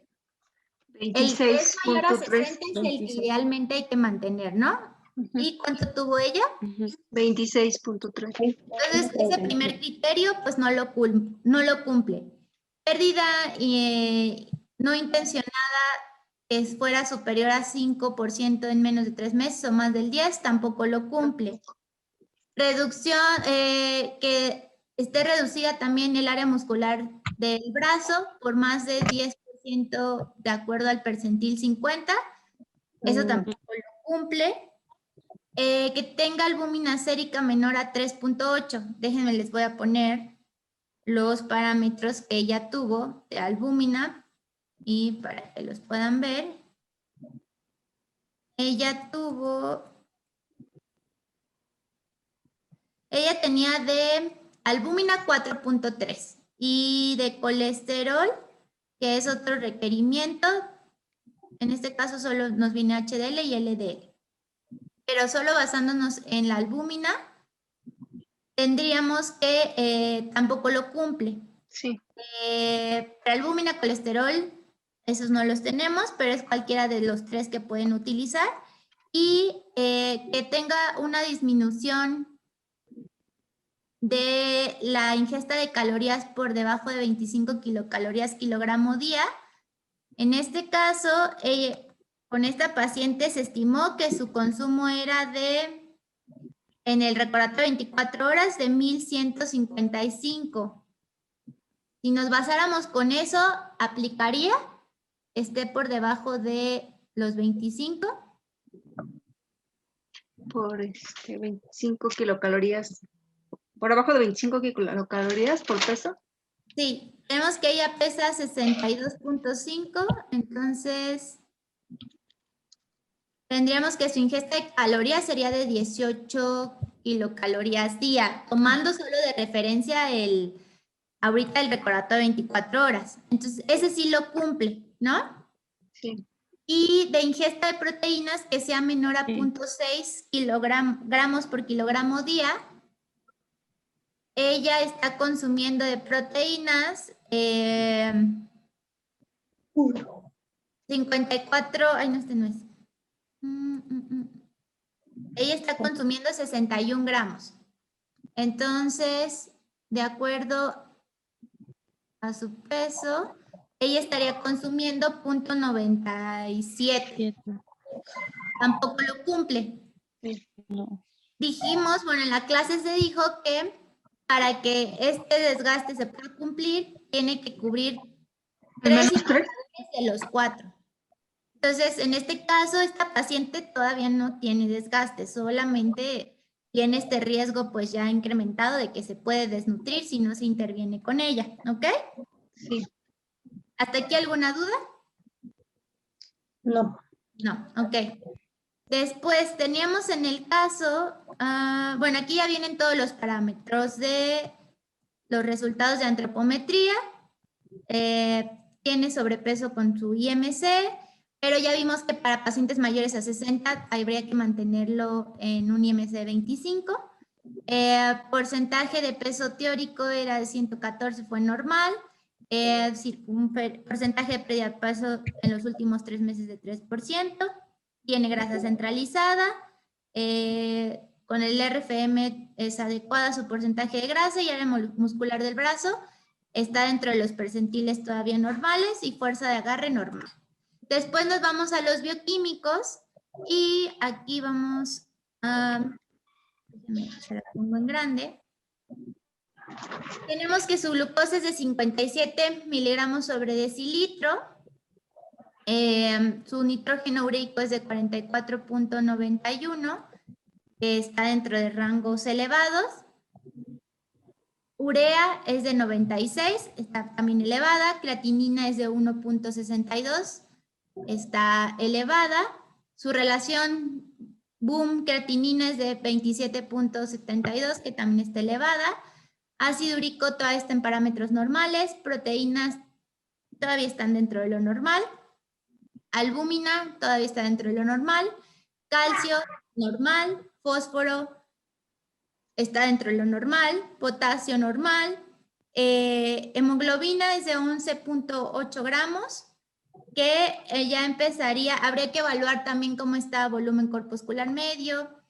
El que es mayor a 60 es el que idealmente hay que mantener, ¿no? ¿Y cuánto tuvo ella? 26.3. Entonces, ese primer criterio, pues no lo cumple. Pérdida no intencionada que fuera superior a 5% en menos de 3 meses o más del 10, tampoco lo cumple. Reducción, que esté reducida también el área muscular del brazo por más de 10% de acuerdo al percentil 50, eso tampoco lo cumple. Que tenga albúmina sérica menor a 3.8. Déjenme, les voy a poner los parámetros que ella tuvo de albúmina y para que los puedan ver. Ella tenía de albúmina 4.3 y de colesterol, que es otro requerimiento. En este caso solo nos viene HDL y LDL. Pero solo basándonos en la albúmina, tendríamos que tampoco lo cumple. Sí. Para albúmina, colesterol, esos no los tenemos, pero es cualquiera de los 3 que pueden utilizar. Y que tenga una disminución de la ingesta de calorías por debajo de 25 kilocalorías kilogramo día. En este caso, con esta paciente se estimó que su consumo era en el recordatorio 24 horas, de 1155. Si nos basáramos con eso, ¿aplicaría? ¿Esté por debajo de los 25? Por 25 kilocalorías. Por abajo de 25 kilocalorías por peso. Sí, vemos que ella pesa 62.5, entonces tendríamos que su ingesta de calorías sería de 18 kilocalorías día, tomando solo de referencia ahorita el recordatorio 24 horas. Entonces, ese sí lo cumple, ¿no? Sí. Y de ingesta de proteínas que sea menor a 0.6 gramos por kilogramo día. Ella está consumiendo de proteínas 54, ay no, este no es. Ella está consumiendo 61 gramos. Entonces, de acuerdo a su peso, ella estaría consumiendo 0.97. Tampoco lo cumple. No. Dijimos, bueno, en la clase se dijo que para que este desgaste se pueda cumplir, tiene que cubrir 3 indicadores de los 4. Entonces, en este caso, esta paciente todavía no tiene desgaste, solamente tiene este riesgo pues ya incrementado de que se puede desnutrir si no se interviene con ella, ¿ok? Sí. ¿Hasta aquí alguna duda? No. No, ok. Después teníamos en el caso, bueno, aquí ya vienen todos los parámetros de los resultados de antropometría, tiene sobrepeso con su IMC, pero ya vimos que para pacientes mayores a 60 habría que mantenerlo en un IMC de 25. Porcentaje de peso teórico era de 114, fue normal. Un porcentaje de pérdida de peso en los últimos 3 meses de 3%. Tiene grasa centralizada. Con el RFM es adecuada su porcentaje de grasa y área muscular del brazo está dentro de los percentiles todavía normales y fuerza de agarre normal. Después nos vamos a los bioquímicos y aquí vamos a... se la pongo en grande. Tenemos que su glucosa es de 57 miligramos sobre decilitro. Su nitrógeno ureico es de 44.91, que está dentro de rangos elevados. Urea es de 96, está también elevada. Creatinina es de 1.62, está elevada. Su relación BUM-creatinina es de 27.72, que también está elevada. Ácido úrico todavía está en parámetros normales. Proteínas todavía están dentro de lo normal. Albúmina todavía está dentro de lo normal. Calcio, normal. Fósforo está dentro de lo normal. Potasio, normal. Hemoglobina es de 11.8 gramos, que ya empezaría, habría que evaluar también cómo está volumen corpuscular medio,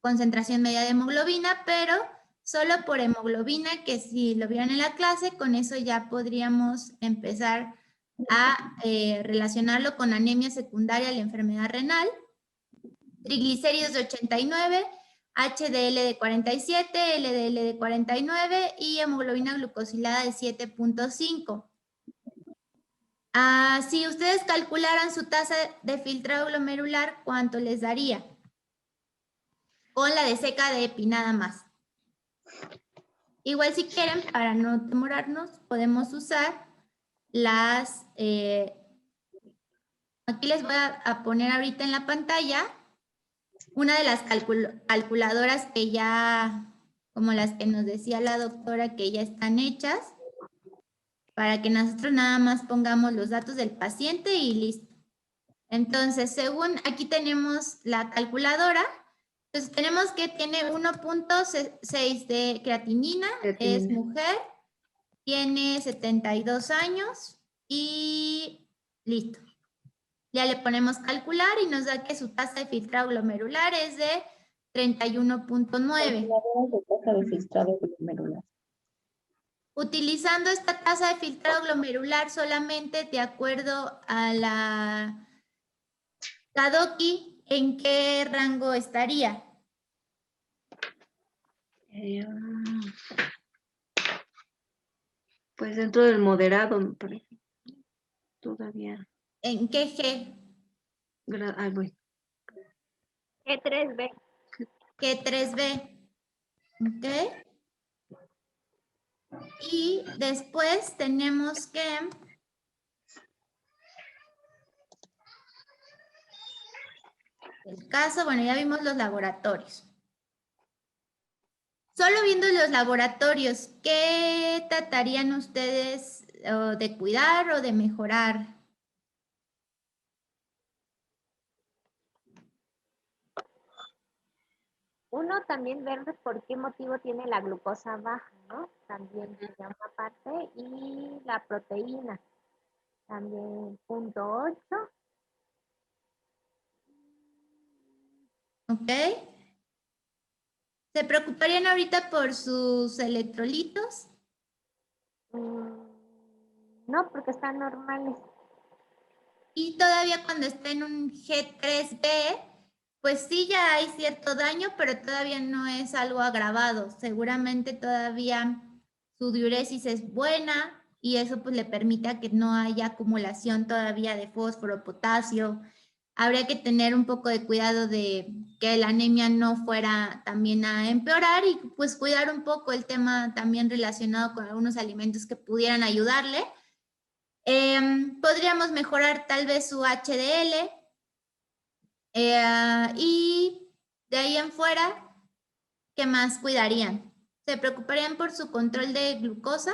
concentración media de hemoglobina, pero solo por hemoglobina, que si lo vieran en la clase, con eso ya podríamos empezar a relacionarlo con anemia secundaria a la enfermedad renal. Triglicéridos de 89, HDL de 47, LDL de 49 y hemoglobina glucosilada de 7.5. Si ustedes calcularan su tasa de filtrado glomerular, ¿cuánto les daría? Con la de seca de EPI nada más. Igual si quieren, para no demorarnos, podemos usar las... aquí les voy a poner ahorita en la pantalla una de las calculadoras que ya, como las que nos decía la doctora, que ya están hechas, para que nosotros nada más pongamos los datos del paciente y listo. Entonces, según aquí tenemos la calculadora, entonces tenemos que tiene 1.6 de creatinina, es mujer, tiene 72 años y listo. Ya le ponemos calcular y nos da que su tasa de filtrado glomerular es de 31.9. Utilizando esta tasa de filtrado glomerular solamente de acuerdo a la Kadoki, ¿en qué rango estaría? Pues dentro del moderado, me parece. Todavía. ¿En qué G? Voy. G3B. G3B. ¿Ok? Y después tenemos que... el caso, bueno, ya vimos los laboratorios. Solo viendo los laboratorios, ¿qué tratarían ustedes de cuidar o de mejorar? Uno, también ver por qué motivo tiene la glucosa baja, ¿no? También sería una parte. Y la proteína, también 0.8. ¿Ok? ¿Se preocuparían ahorita por sus electrolitos? No, porque están normales. Y todavía cuando está en un G3B, pues sí ya hay cierto daño, pero todavía no es algo agravado. Seguramente todavía su diuresis es buena y eso pues le permite a que no haya acumulación todavía de fósforo, potasio. Habría que tener un poco de cuidado de que la anemia no fuera también a empeorar y pues cuidar un poco el tema también relacionado con algunos alimentos que pudieran ayudarle. Podríamos mejorar tal vez su HDL y de ahí en fuera, ¿qué más cuidarían? ¿Se preocuparían por su control de glucosa?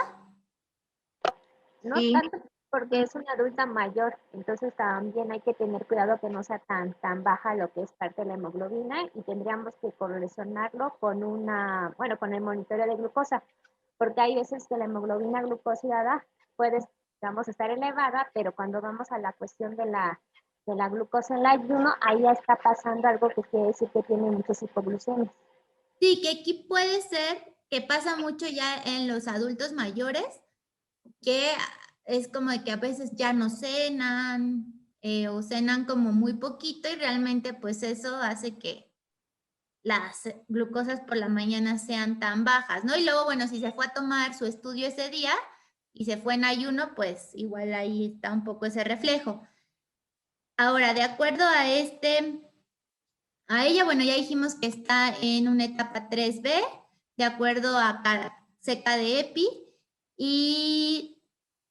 no Sí. tanto porque es una adulta mayor, entonces también hay que tener cuidado que no sea tan baja lo que es parte de la hemoglobina y tendríamos que correlacionarlo con con el monitoreo de glucosa, porque hay veces que la hemoglobina glucosilada puede, digamos, estar elevada, pero cuando vamos a la cuestión de la glucosa en el ayuno, ahí ya está pasando algo que quiere decir que tiene muchas hipoglucemias. Sí, que aquí puede ser que pasa mucho ya en los adultos mayores, que es como de que a veces ya no cenan o cenan como muy poquito y realmente pues eso hace que las glucosas por la mañana sean tan bajas, ¿no? Y luego, bueno, si se fue a tomar su estudio ese día y se fue en ayuno, pues igual ahí está un poco ese reflejo. Ahora, de acuerdo a ella, bueno, ya dijimos que está en una etapa 3B, de acuerdo a seca de EPI, y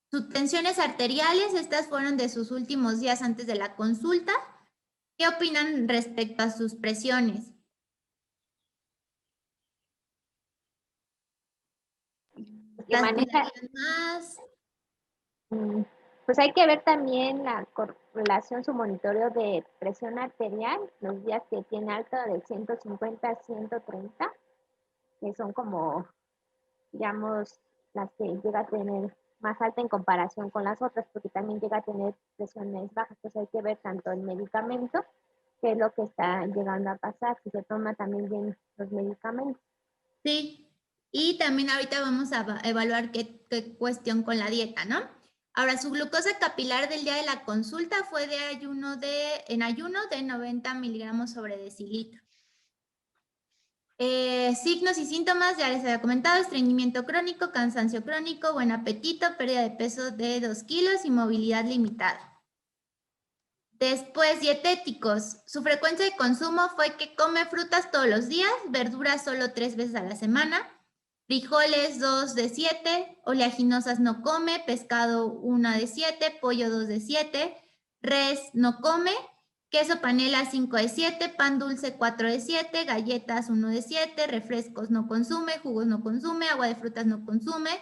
sus tensiones arteriales, estas fueron de sus últimos días antes de la consulta. ¿Qué opinan respecto a sus presiones? Que ¿Las maneja, cuidarían más? pues hay que ver también la correlación, su monitoreo de presión arterial, los días que tiene alta de 150 a 130, que son como, digamos, las que llega a tener más alta en comparación con las otras, porque también llega a tener presiones bajas, pues hay que ver tanto el medicamento, qué es lo que está llegando a pasar, si se toma también bien los medicamentos. Sí, y también ahorita vamos a evaluar qué cuestión con la dieta, ¿no? Ahora, su glucosa capilar del día de la consulta fue en ayuno de 90 miligramos sobre decilitro. Signos y síntomas, ya les había comentado: estreñimiento crónico, cansancio crónico, buen apetito, pérdida de peso de 2 kilos y movilidad limitada. Después, dietéticos. Su frecuencia de consumo fue que come frutas todos los días, verduras solo 3 veces a la semana, frijoles 2 de 7, oleaginosas no come, pescado 1 de 7, pollo 2 de 7, res no come, queso panela 5 de 7, pan dulce 4 de 7, galletas 1 de 7, refrescos no consume, jugos no consume, agua de frutas no consume,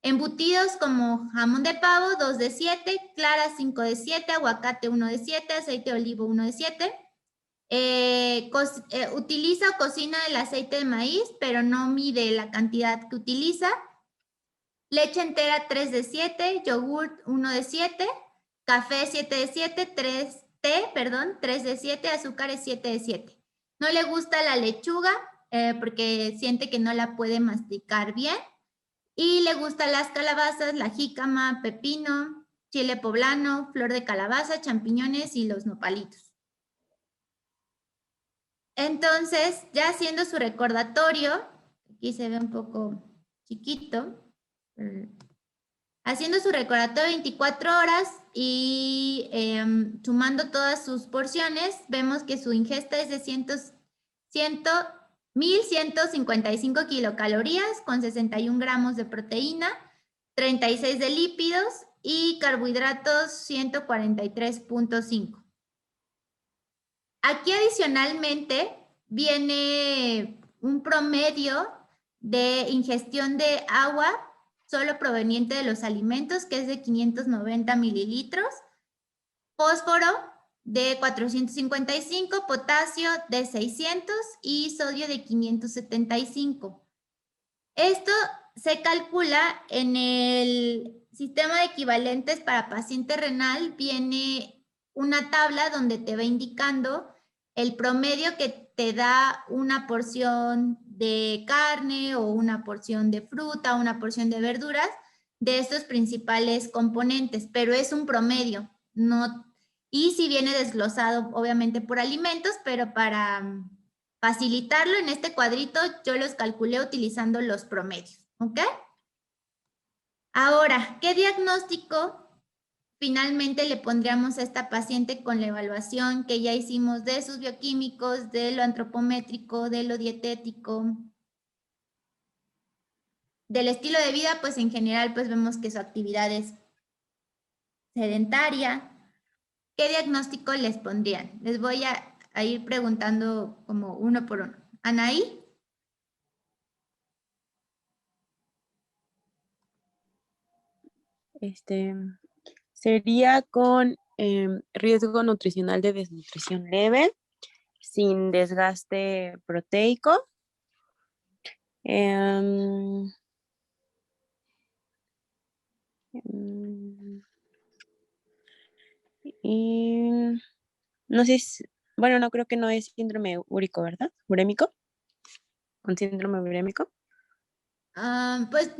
embutidos como jamón de pavo 2 de 7, claras 5 de 7, aguacate 1 de 7, aceite de olivo 1 de 7. Utiliza o cocina el aceite de maíz, pero no mide la cantidad que utiliza. Leche entera 3 de 7, yogurt 1 de 7, café 7 de 7, té 3 de 7, azúcares 7 de 7. No le gusta la lechuga porque siente que no la puede masticar bien. Y le gustan las calabazas, la jícama, pepino, chile poblano, flor de calabaza, champiñones y los nopalitos. Entonces, ya haciendo su recordatorio, aquí se ve un poco chiquito, haciendo su recordatorio 24 horas y sumando todas sus porciones, vemos que su ingesta es de 1.155 kilocalorías con 61 gramos de proteína, 36 de lípidos y carbohidratos 143.5. Aquí adicionalmente viene un promedio de ingestión de agua solo proveniente de los alimentos, que es de 590 mililitros, fósforo de 455, potasio de 600 y sodio de 575. Esto se calcula en el sistema de equivalentes para paciente renal, viene una tabla donde te va indicando el promedio que te da una porción de carne o una porción de fruta, una porción de verduras de estos principales componentes, pero es un promedio, no, y si viene desglosado obviamente por alimentos, pero para facilitarlo en este cuadrito yo los calculé utilizando los promedios, ¿ok? Ahora, ¿qué diagnóstico finalmente le pondríamos a esta paciente con la evaluación que ya hicimos de sus bioquímicos, de lo antropométrico, de lo dietético, del estilo de vida? Pues en general pues vemos que su actividad es sedentaria. ¿Qué diagnóstico les pondrían? Les voy a ir preguntando como uno por uno. Anaí. Sería con riesgo nutricional de desnutrición leve, sin desgaste proteico. Y no sé bueno, no creo que no es síndrome úrico, ¿verdad? Urémico. ¿Un síndrome urémico? Pues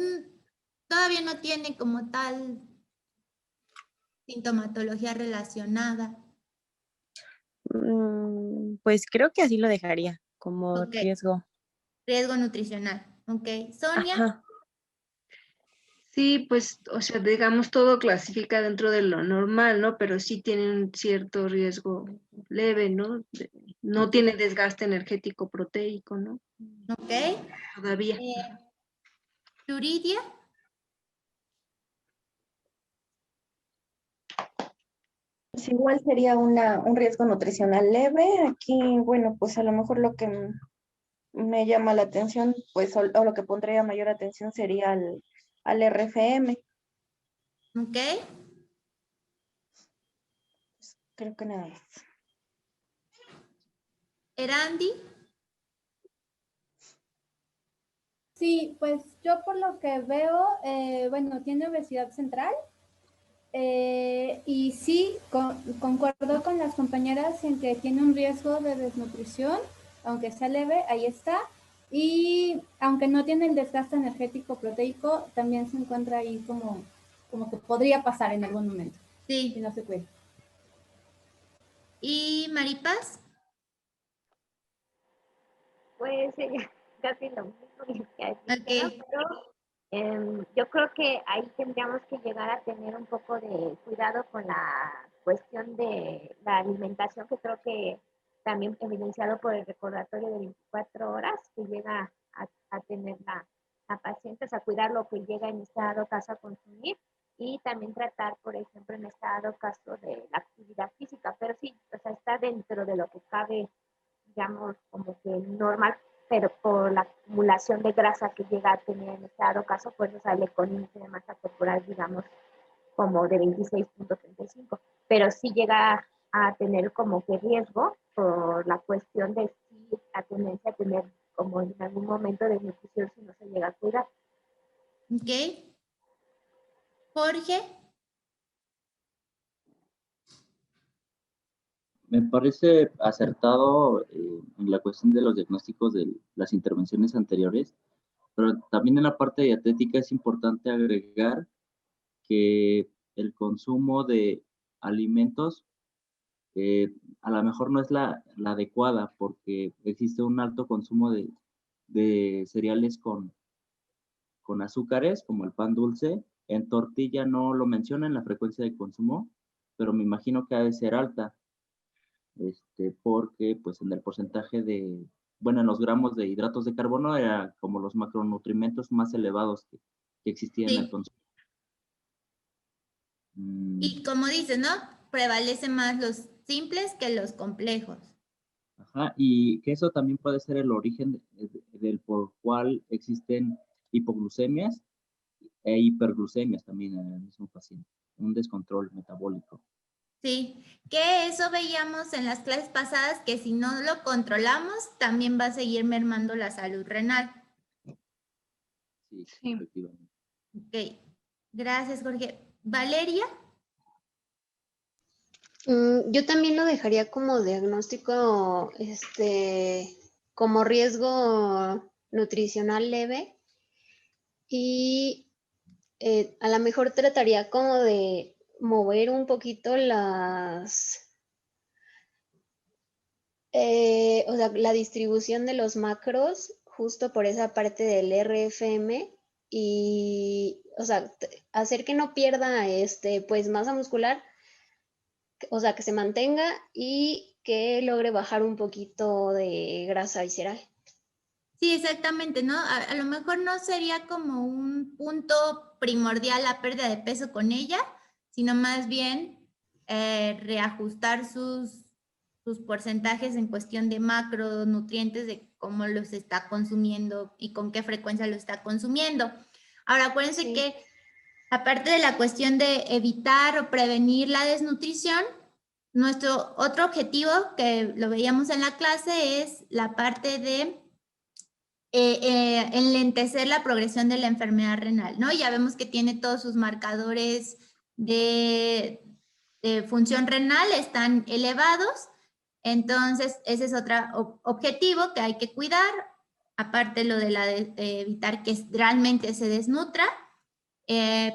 todavía no tiene como tal sintomatología relacionada. Pues creo que así lo dejaría, como Ok. riesgo. Riesgo nutricional. Ok. Sonia. Ajá. Sí, pues, o sea, digamos, todo clasifica dentro de lo normal, ¿no? Pero sí tiene un cierto riesgo leve, ¿no? No tiene desgaste energético proteico, ¿no? Ok. Todavía. Yuridia. Pues igual sería un riesgo nutricional leve. Aquí, bueno, pues a lo mejor lo que me llama la atención, pues, o lo que pondría mayor atención sería al RFM. Ok. Creo que nada más. Erandi. Sí, pues yo por lo que veo, bueno, tiene obesidad central. Y sí, concuerdo con las compañeras en que tiene un riesgo de desnutrición, aunque sea leve, ahí está. Y aunque no tiene el desgaste energético proteico, también se encuentra ahí como que podría pasar en algún momento. Sí. Si no se cuida. ¿Y Maripaz? Pues casi lo mismo que Ok. pero yo creo que ahí tendríamos que llegar a tener un poco de cuidado con la cuestión de la alimentación, que creo que también evidenciado por el recordatorio de 24 horas que llega a tener la paciente, o sea, cuidar lo que llega en este dado caso a consumir y también tratar, por ejemplo, en este dado caso de la actividad física, pero sí, o sea, está dentro de lo que cabe, digamos, como que normal, pero por la acumulación de grasa que llega a tener en este dado caso, pues sale con índice de masa corporal, digamos, como de 26.35, pero sí llega a tener como que riesgo por la cuestión de sí, la tendencia a tener como en algún momento de nutrición si no se llega a cuidar. Ok. Jorge. Me parece acertado en la cuestión de los diagnósticos de las intervenciones anteriores, pero también en la parte dietética es importante agregar que el consumo de alimentos a lo mejor no es la adecuada porque existe un alto consumo de cereales con azúcares, como el pan dulce. En tortilla no lo mencionan la frecuencia de consumo, pero me imagino que ha de ser alta, porque pues en el porcentaje bueno, en los gramos de hidratos de carbono era como los macronutrientes más elevados que existían en el Sí. consumo. Y como dices, ¿no? Prevalece más los simples que los complejos. Ajá, y que eso también puede ser el origen del por cual existen hipoglucemias e hiperglucemias también en el mismo paciente, un descontrol metabólico. Sí, que eso veíamos en las clases pasadas, que si no lo controlamos, también va a seguir mermando la salud renal. Sí, Sí. efectivamente. Ok, gracias, Jorge. Valeria. Yo también lo dejaría como diagnóstico, como riesgo nutricional leve y a lo mejor trataría como de mover un poquito o sea, la distribución de los macros justo por esa parte del RFM y, o sea, hacer que no pierda, pues masa muscular, o sea, que se mantenga y que logre bajar un poquito de grasa visceral. Sí, exactamente, ¿no? A lo mejor no sería como un punto primordial la pérdida de peso con ella, sino más bien reajustar sus porcentajes en cuestión de macronutrientes, de cómo los está consumiendo y con qué frecuencia lo está consumiendo. Ahora, acuérdense Sí. que Aparte de la cuestión de evitar o prevenir la desnutrición, nuestro otro objetivo, que lo veíamos en la clase, es la parte de enlentecer la progresión de la enfermedad renal, ¿no? Ya vemos que tiene todos sus marcadores de función renal, están elevados, entonces ese es otro objetivo que hay que cuidar, aparte lo de evitar que realmente se desnutra.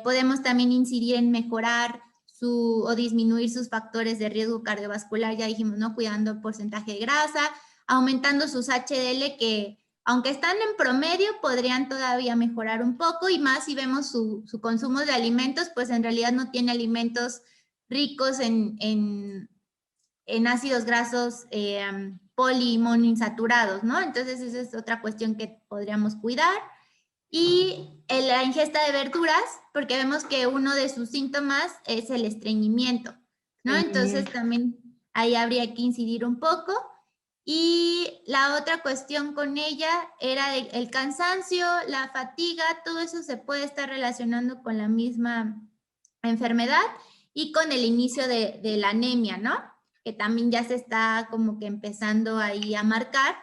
Podemos también incidir en mejorar o disminuir sus factores de riesgo cardiovascular, ya dijimos, ¿no? Cuidando el porcentaje de grasa, aumentando sus HDL que aunque están en promedio, podrían todavía mejorar un poco, y más si vemos su consumo de alimentos, pues en realidad no tiene alimentos ricos en ácidos grasos poli y monoinsaturados, ¿no? Entonces esa es otra cuestión que podríamos cuidar. Y en la ingesta de verduras, porque vemos que uno de sus síntomas es el estreñimiento, ¿no? Entonces también ahí habría que incidir un poco. Y la otra cuestión con ella era el cansancio, la fatiga, todo eso se puede estar relacionando con la misma enfermedad y con el inicio de la anemia, ¿no? Que también ya se está como que empezando ahí a marcar,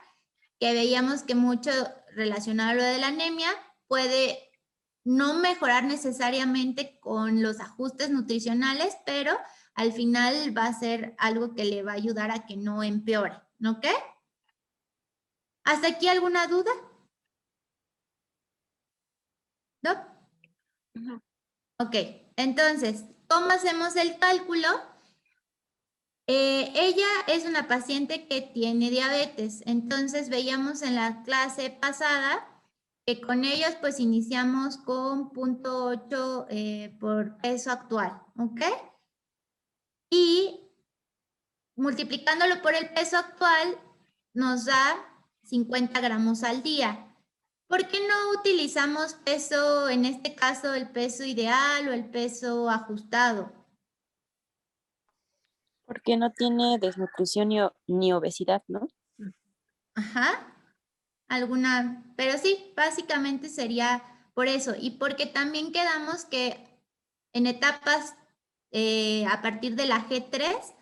que veíamos que mucho relacionado a lo de la anemia puede no mejorar necesariamente con los ajustes nutricionales, pero al final va a ser algo que le va a ayudar a que no empeore, ¿ok? ¿Hasta aquí alguna duda? ¿No? No. Ok, entonces, ¿cómo hacemos el cálculo? Ella es una paciente que tiene diabetes, entonces veíamos en la clase pasada que con ellos pues iniciamos con 0.8 por peso actual, ¿ok? Y multiplicándolo por el peso actual nos da 50 gramos al día. ¿Por qué no utilizamos peso, en este caso el peso ideal o el peso ajustado? Porque no tiene desnutrición ni obesidad, ¿no? Ajá. Pero sí, básicamente sería por eso. Y porque también quedamos que en etapas a partir de la G3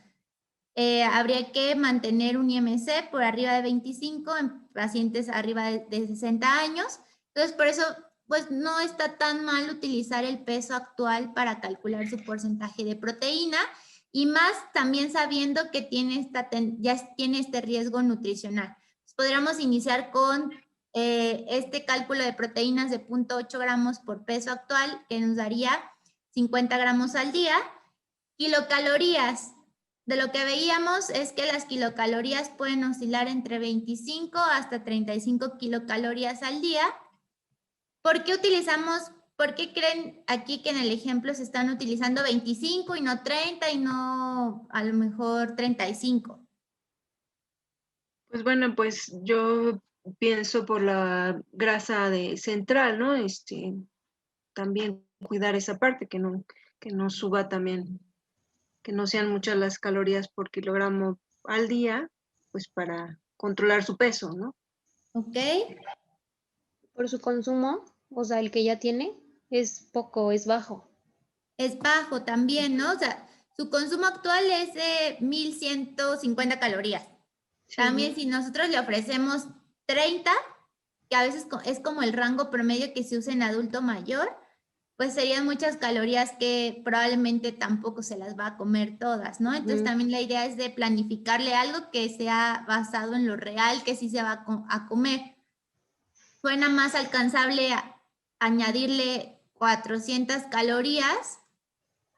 habría que mantener un IMC por arriba de 25 en pacientes arriba de 60 años. Entonces, por eso, pues no está tan mal utilizar el peso actual para calcular su porcentaje de proteína, y más también sabiendo que ya tiene este riesgo nutricional. Podríamos iniciar con este cálculo de proteínas de 0.8 gramos por peso actual, que nos daría 50 gramos al día. Kilocalorías. De lo que veíamos es que las kilocalorías pueden oscilar entre 25 hasta 35 kilocalorías al día. ¿Por qué creen aquí que en el ejemplo se están utilizando 25 y no 30 y no a lo mejor 35? Pues bueno, pues yo pienso por la grasa central, ¿no? También cuidar esa parte, que no suba también, que no sean muchas las calorías por kilogramo al día, pues para controlar su peso, ¿no? ¿Ok? Por su consumo, o sea, el que ya tiene, es poco, es bajo. Es bajo también, ¿no? O sea, su consumo actual es de 1150 calorías. Sí. También si nosotros le ofrecemos 30, que a veces es como el rango promedio que se usa en adulto mayor, pues serían muchas calorías que probablemente tampoco se las va a comer todas, ¿no? Entonces también la idea es de planificarle algo que sea basado en lo real, que sí se va a comer. Suena más alcanzable añadirle 400 calorías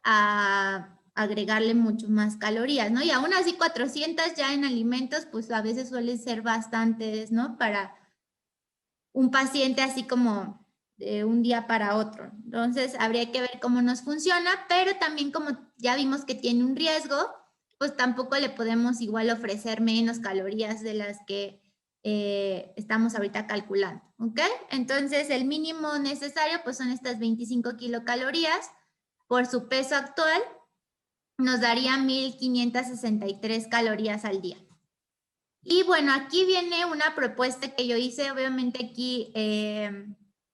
a agregarle mucho más calorías, ¿no? Y aún así 400 ya en alimentos, pues a veces suelen ser bastantes, ¿no? Para un paciente así como de un día para otro. Entonces, habría que ver cómo nos funciona, pero también como ya vimos que tiene un riesgo, pues tampoco le podemos igual ofrecer menos calorías de las que estamos ahorita calculando, ¿ok? Entonces, el mínimo necesario pues son estas 25 kilocalorías por su peso actual, nos daría 1563 calorías al día. Y bueno, aquí viene una propuesta que yo hice, obviamente aquí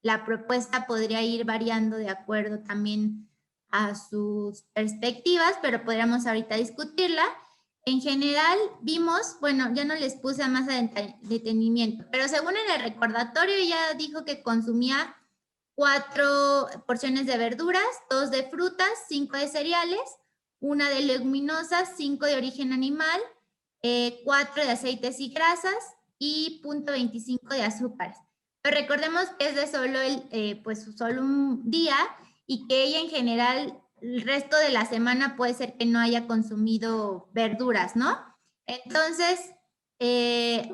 la propuesta podría ir variando de acuerdo también a sus perspectivas, pero podríamos ahorita discutirla. En general vimos, bueno, ya no les puse más detenimiento, pero según en el recordatorio ya dijo que consumía 4 porciones de verduras, 2 de frutas, 5 de cereales, 1 de leguminosas, 5 de origen animal, 4 de aceites y grasas y 0.25 de azúcares. Pero recordemos que es de solo, pues solo un día y que ella en general el resto de la semana puede ser que no haya consumido verduras, ¿no? Entonces,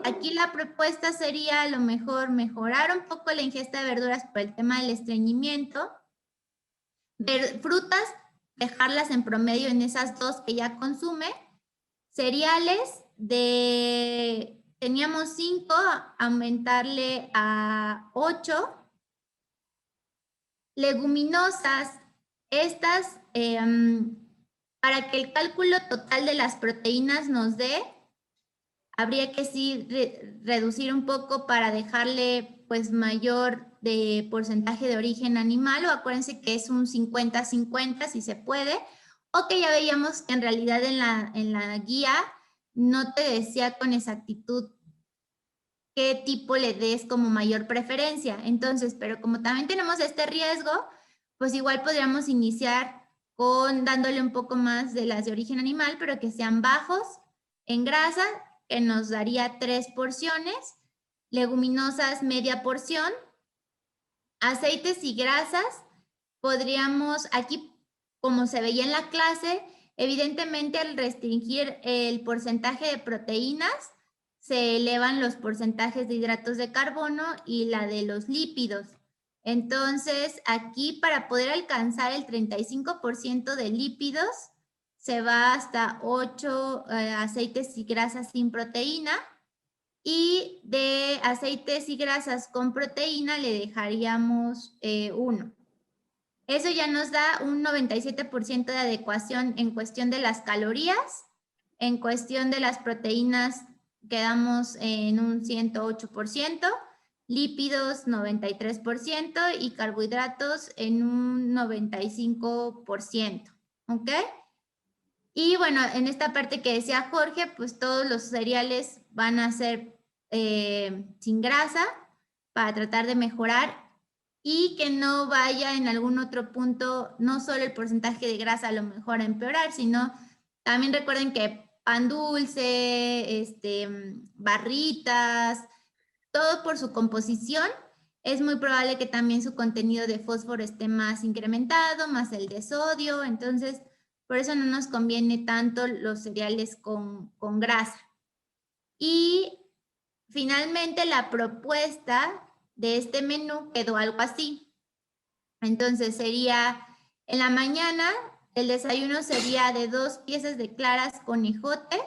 aquí la propuesta sería a lo mejor mejorar un poco la ingesta de verduras por el tema del estreñimiento. Frutas, dejarlas en promedio en esas 2 que ya consume. Cereales, teníamos 5, aumentarle a 8. Leguminosas, estas, para que el cálculo total de las proteínas nos dé, habría que sí reducir un poco para dejarle pues mayor de porcentaje de origen animal, o acuérdense que es un 50-50 si se puede, o que ya veíamos que en realidad en la guía no te decía con exactitud qué tipo le des como mayor preferencia. Entonces, pero como también tenemos este riesgo, pues igual podríamos iniciar con dándole un poco más de las de origen animal, pero que sean bajos en grasa, que nos daría 3 porciones, leguminosas media porción, aceites y grasas, podríamos, aquí como se veía en la clase, evidentemente al restringir el porcentaje de proteínas, se elevan los porcentajes de hidratos de carbono y la de los lípidos. Entonces, aquí para poder alcanzar el 35% de lípidos, se va hasta 8 aceites y grasas sin proteína, y de aceites y grasas con proteína le dejaríamos 1. Eso ya nos da un 97% de adecuación en cuestión de las calorías, en cuestión de las proteínas quedamos en un 108%, lípidos 93% y carbohidratos en un 95%, ¿ok? Y bueno, en esta parte que decía Jorge, pues todos los cereales van a ser sin grasa para tratar de mejorar y que no vaya en algún otro punto, no solo el porcentaje de grasa a lo mejor a empeorar, sino también recuerden que pan dulce, barritas, todo por su composición, es muy probable que también su contenido de fósforo esté más incrementado, más el de sodio, entonces por eso no nos conviene tanto los cereales con grasa. Y finalmente la propuesta de este menú quedó algo así. Entonces sería en la mañana, el desayuno sería de 2 piezas de claras con ejote,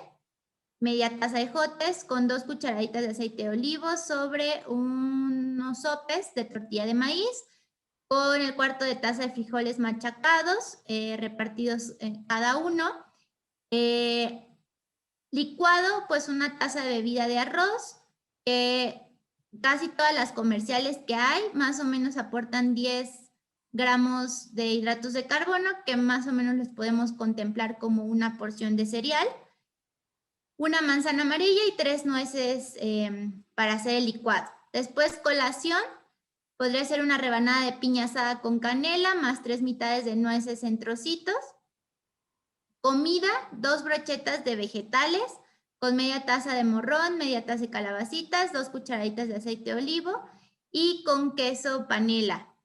media taza de ejotes con 2 cucharaditas de aceite de olivo sobre unos sopes de tortilla de maíz, con el 1/4 de taza de frijoles machacados, repartidos en cada uno. Licuado, pues 1 taza de bebida de arroz, casi todas las comerciales que hay, más o menos aportan 10 gramos de hidratos de carbono, que más o menos les podemos contemplar como una porción de cereal. 1 manzana amarilla y 3 nueces para hacer el licuado. Después, colación, podría ser una rebanada de piña asada con canela, más 3 mitades de nueces en trocitos. Comida, 2 brochetas de vegetales, con media taza de morrón, media taza de calabacitas, 2 cucharaditas de aceite de olivo y con queso panela.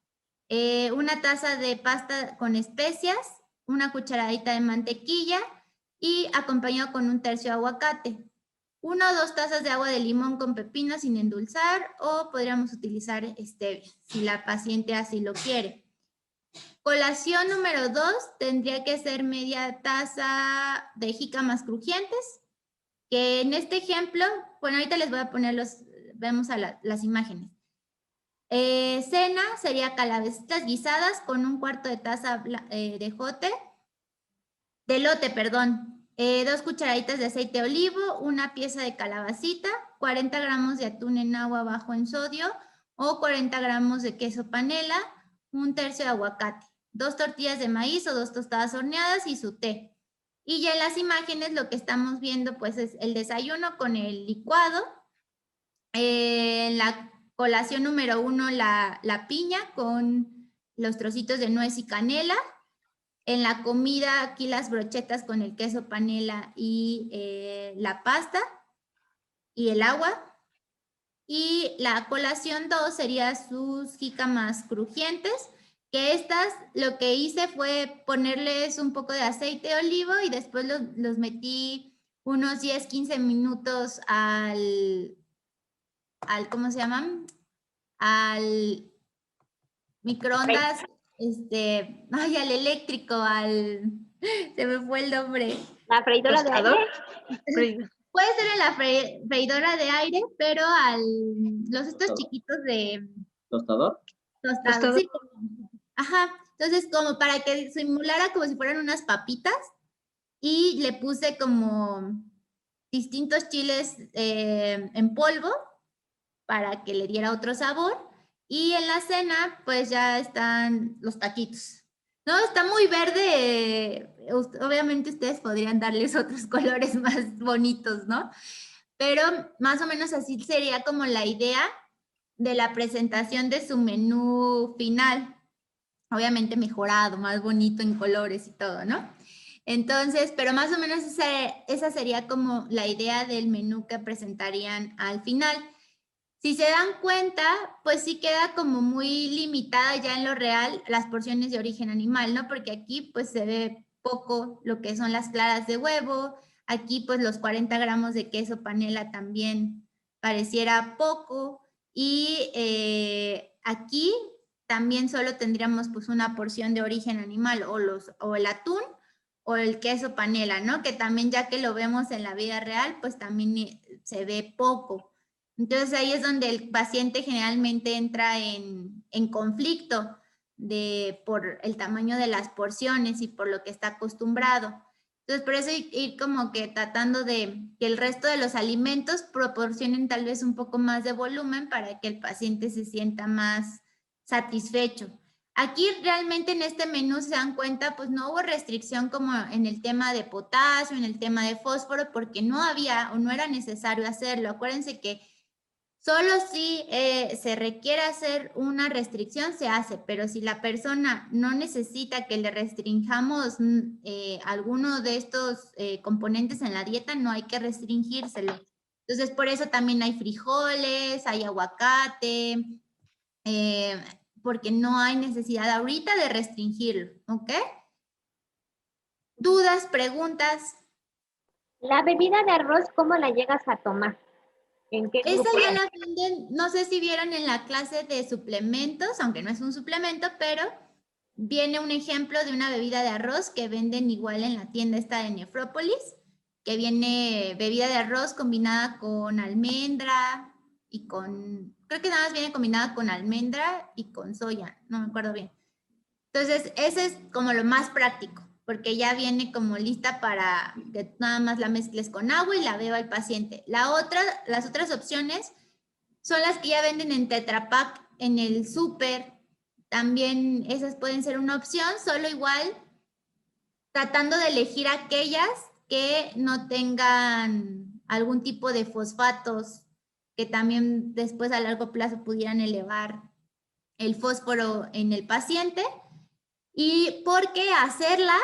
1 taza de pasta con especias, 1 cucharadita de mantequilla y acompañado con 1/3 de aguacate. 1 o 2 tazas de agua de limón con pepino sin endulzar, o podríamos utilizar stevia si la paciente así lo quiere. Colación número 2 tendría que ser media taza de jícamas crujientes, que en este ejemplo, bueno, ahorita les voy a poner vemos las imágenes. Cena sería calabacitas guisadas con 1/4 de taza de elote, perdón. 2 cucharaditas de aceite de olivo, 1 pieza de calabacita, 40 gramos de atún en agua bajo en sodio, o 40 gramos de queso panela, 1/3 de aguacate, 2 tortillas de maíz o 2 tostadas horneadas y su té. Y ya en las imágenes lo que estamos viendo pues es el desayuno con el licuado, la colación número 1 la piña con los trocitos de nuez y canela. En la comida aquí las brochetas con el queso panela y la pasta y el agua. Y la colación 2 sería sus jícamas crujientes, que estas lo que hice fue ponerles un poco de aceite de olivo y después los metí unos 10-15 minutos al, ¿cómo se llaman? Al microondas, al eléctrico, se me fue el nombre. ¿La freidora de aire? Puede ser en la freidora de aire, pero estos chiquitos de... ¿Tostador? Tostado, sí. Ajá, entonces como para que simulara como si fueran unas papitas y le puse como distintos chiles en polvo para que le diera otro sabor. Y en la cena, pues ya están los taquitos. No, está muy verde. Obviamente ustedes podrían darles otros colores más bonitos, ¿no? Pero más o menos así sería como la idea de la presentación de su menú final. Obviamente mejorado, más bonito en colores y todo, ¿no? Entonces, pero más o menos esa sería como la idea del menú que presentarían al final. Si se dan cuenta, pues sí queda como muy limitada ya en lo real las porciones de origen animal, ¿no? Porque aquí pues se ve poco lo que son las claras de huevo, aquí pues los 40 gramos de queso panela también pareciera poco y aquí también solo tendríamos pues una porción de origen animal o el atún o el queso panela, ¿no? Que también ya que lo vemos en la vida real, pues también se ve poco. Entonces ahí es donde el paciente generalmente entra en conflicto por el tamaño de las porciones y por lo que está acostumbrado. Entonces por eso ir como que tratando de que el resto de los alimentos proporcionen tal vez un poco más de volumen para que el paciente se sienta más satisfecho. Aquí realmente en este menú se dan cuenta, pues no hubo restricción como en el tema de potasio, en el tema de fósforo, porque no había o no era necesario hacerlo. Acuérdense que solo si se requiere hacer una restricción, se hace, pero si la persona no necesita que le restringamos alguno de estos componentes en la dieta, no hay que restringírselo. Entonces, por eso también hay frijoles, hay aguacate, porque no hay necesidad ahorita de restringirlo, ¿ok? ¿Dudas, preguntas? La bebida de arroz, ¿cómo la llegas a tomar? ¿En qué Esa grupo? ya la venden, no sé si vieron en la clase de suplementos, aunque no es un suplemento, pero viene un ejemplo de una bebida de arroz que venden igual en la tienda esta de Nefrópolis, que viene bebida de arroz combinada con almendra y creo que nada más viene combinada con almendra y con soya, no me acuerdo bien. Entonces, ese es como lo más práctico, porque ya viene como lista para que nada más la mezcles con agua y la beba el paciente. Las otras opciones son las que ya venden en Tetra Pak, en el súper. También esas pueden ser una opción, solo igual tratando de elegir aquellas que no tengan algún tipo de fosfatos que también después a largo plazo pudieran elevar el fósforo en el paciente. Y porque hacerla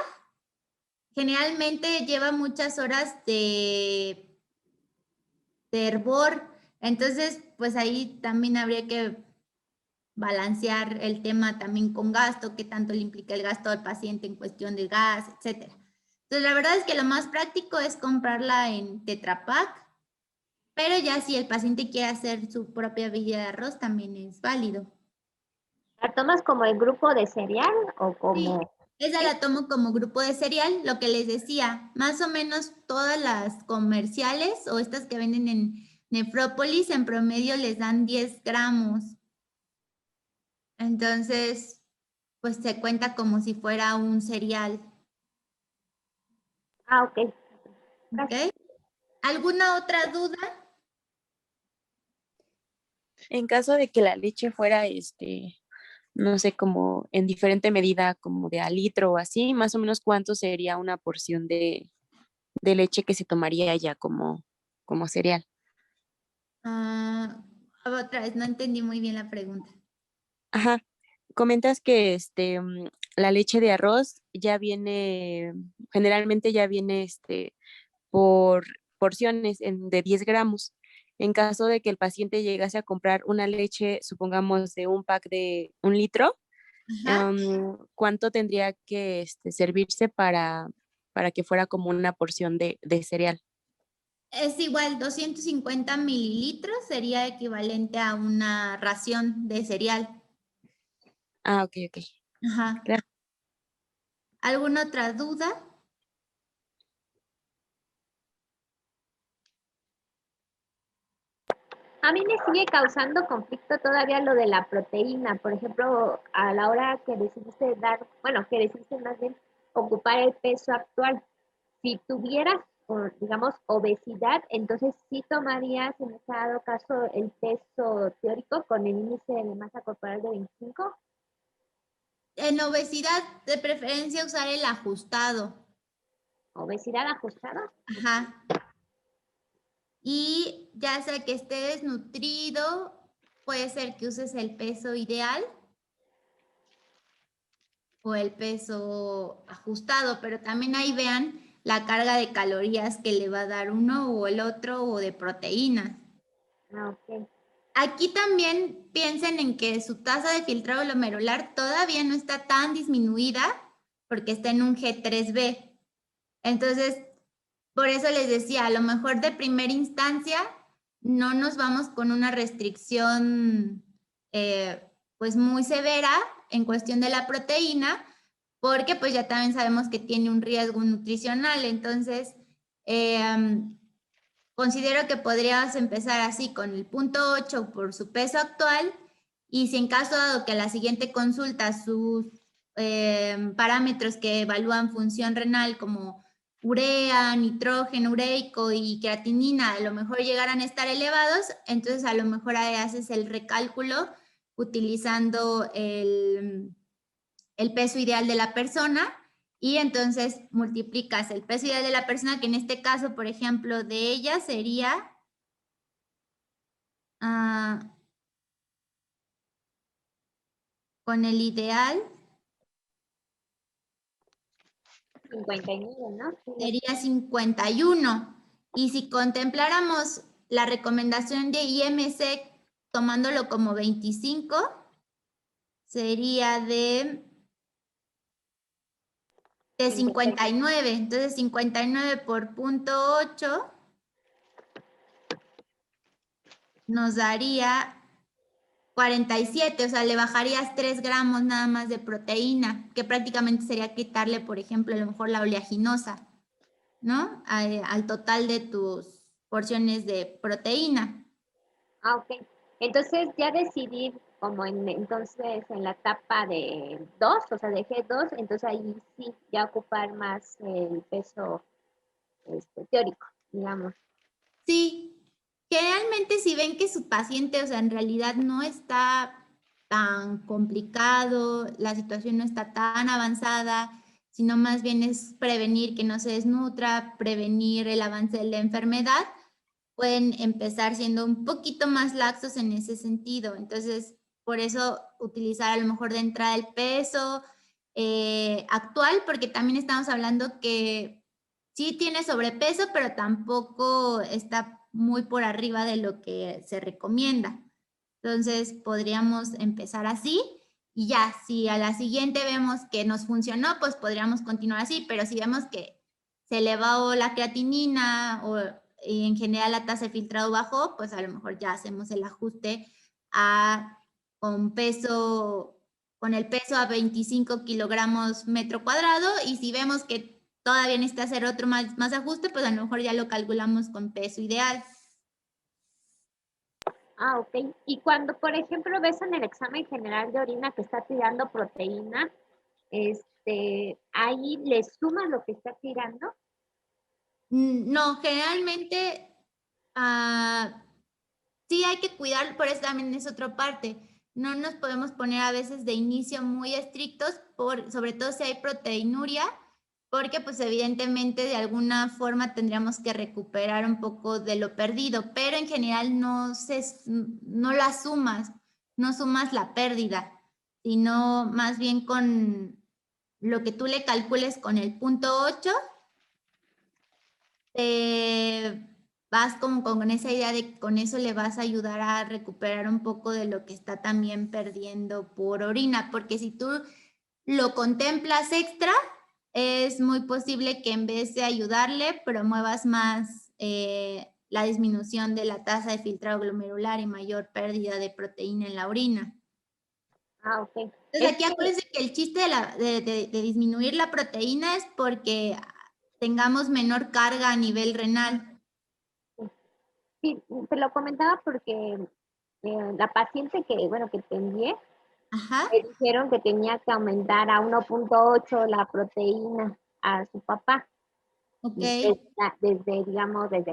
generalmente lleva muchas horas de hervor, entonces pues ahí también habría que balancear el tema también con gasto, qué tanto le implica el gasto al paciente en cuestión de gas, etcétera. Entonces la verdad es que lo más práctico es comprarla en Tetra Pak, pero ya si el paciente quiere hacer su propia bebida de arroz también es válido. ¿La tomas como el grupo de cereal o como...? Sí, esa la tomo como grupo de cereal, lo que les decía, más o menos todas las comerciales o estas que venden en Nefrópolis en promedio les dan 10 gramos. Entonces, pues se cuenta como si fuera un cereal. Ah, ok. ¿Ok? ¿Alguna otra duda? En caso de que la leche fuera, no sé, como en diferente medida, como de a litro o así, más o menos cuánto sería una porción de leche que se tomaría ya como cereal. Ah, otra vez, no entendí muy bien la pregunta. Ajá. Comentas que la leche de arroz ya viene, generalmente ya viene por porciones de 10 gramos. En caso de que el paciente llegase a comprar una leche, supongamos de un pack de 1 litro, Ajá. ¿cuánto tendría que servirse para que fuera como una porción de cereal? Es igual, 250 mililitros sería equivalente a una ración de cereal. Ah, ok, ok. Ajá. Claro. ¿Alguna otra duda? A mí me sigue causando conflicto todavía lo de la proteína. Por ejemplo, a la hora que decidiste que decidiste más bien ocupar el peso actual. Si tuvieras, digamos, obesidad, entonces sí tomarías en ese dado caso el peso teórico con el índice de masa corporal de 25. En obesidad, de preferencia usar el ajustado. ¿Obesidad ajustada? Ajá. Y ya sea que estés desnutrido, puede ser que uses el peso ideal o el peso ajustado, pero también ahí vean la carga de calorías que le va a dar uno o el otro o de proteínas. Ah, ok. Aquí también piensen en que su tasa de filtrado glomerular todavía no está tan disminuida porque está en un G3B. Entonces, por eso les decía, a lo mejor de primera instancia no nos vamos con una restricción pues muy severa en cuestión de la proteína, porque pues ya también sabemos que tiene un riesgo nutricional. Entonces, considero que podrías empezar así con el 0.8 por su peso actual y si en caso dado que a la siguiente consulta sus parámetros que evalúan función renal como urea, nitrógeno ureico y creatinina a lo mejor llegaran a estar elevados, entonces a lo mejor ahí haces el recálculo utilizando el peso ideal de la persona y entonces multiplicas el peso ideal de la persona, que en este caso, por ejemplo, de ella sería con el ideal 59, ¿no? sería 51. Y si contempláramos la recomendación de IMC tomándolo como 25, sería de 59. Entonces 59 por 0.8 nos daría 47, o sea, le bajarías 3 gramos nada más de proteína, que prácticamente sería quitarle, por ejemplo, a lo mejor la oleaginosa, ¿no? Al total de tus porciones de proteína. Ah, ok. Entonces ya decidir como entonces en la etapa de 2, o sea, de G2, entonces ahí sí ya ocupar más el peso teórico, digamos. Sí, generalmente si ven que su paciente, o sea, en realidad no está tan complicado, la situación no está tan avanzada, sino más bien es prevenir que no se desnutra, prevenir el avance de la enfermedad, pueden empezar siendo un poquito más laxos en ese sentido. Entonces, por eso utilizar a lo mejor de entrada el peso actual, porque también estamos hablando que sí tiene sobrepeso, pero tampoco está muy por arriba de lo que se recomienda. Entonces, podríamos empezar así y ya, si a la siguiente vemos que nos funcionó, pues podríamos continuar así, pero si vemos que se elevó la creatinina o en general la tasa de filtrado bajó, pues a lo mejor ya hacemos el ajuste con el peso a 25 kilogramos metro cuadrado y si vemos que todavía necesita hacer otro más ajuste, pues a lo mejor ya lo calculamos con peso ideal. Ah, ok. Y cuando, por ejemplo, ves en el examen general de orina que está tirando proteína, ahí le sumas lo que está tirando. No, generalmente Sí hay que cuidar, por eso también es otra parte. No nos podemos poner a veces de inicio muy estrictos, sobre todo si hay proteinuria, porque pues evidentemente de alguna forma tendríamos que recuperar un poco de lo perdido, pero en general no la sumas, no sumas la pérdida, sino más bien con lo que tú le calcules con el punto 8, vas como con esa idea de con eso le vas a ayudar a recuperar un poco de lo que está también perdiendo por orina, porque si tú lo contemplas extra, es muy posible que en vez de ayudarle, promuevas más la disminución de la tasa de filtrado glomerular y mayor pérdida de proteína en la orina. Ah, ok. Entonces aquí acuérdense que el chiste de disminuir la proteína es porque tengamos menor carga a nivel renal. Sí, te lo comentaba porque la paciente que te envié, Ajá. me dijeron que tenía que aumentar a 1.8 la proteína a su papá. Ok. Desde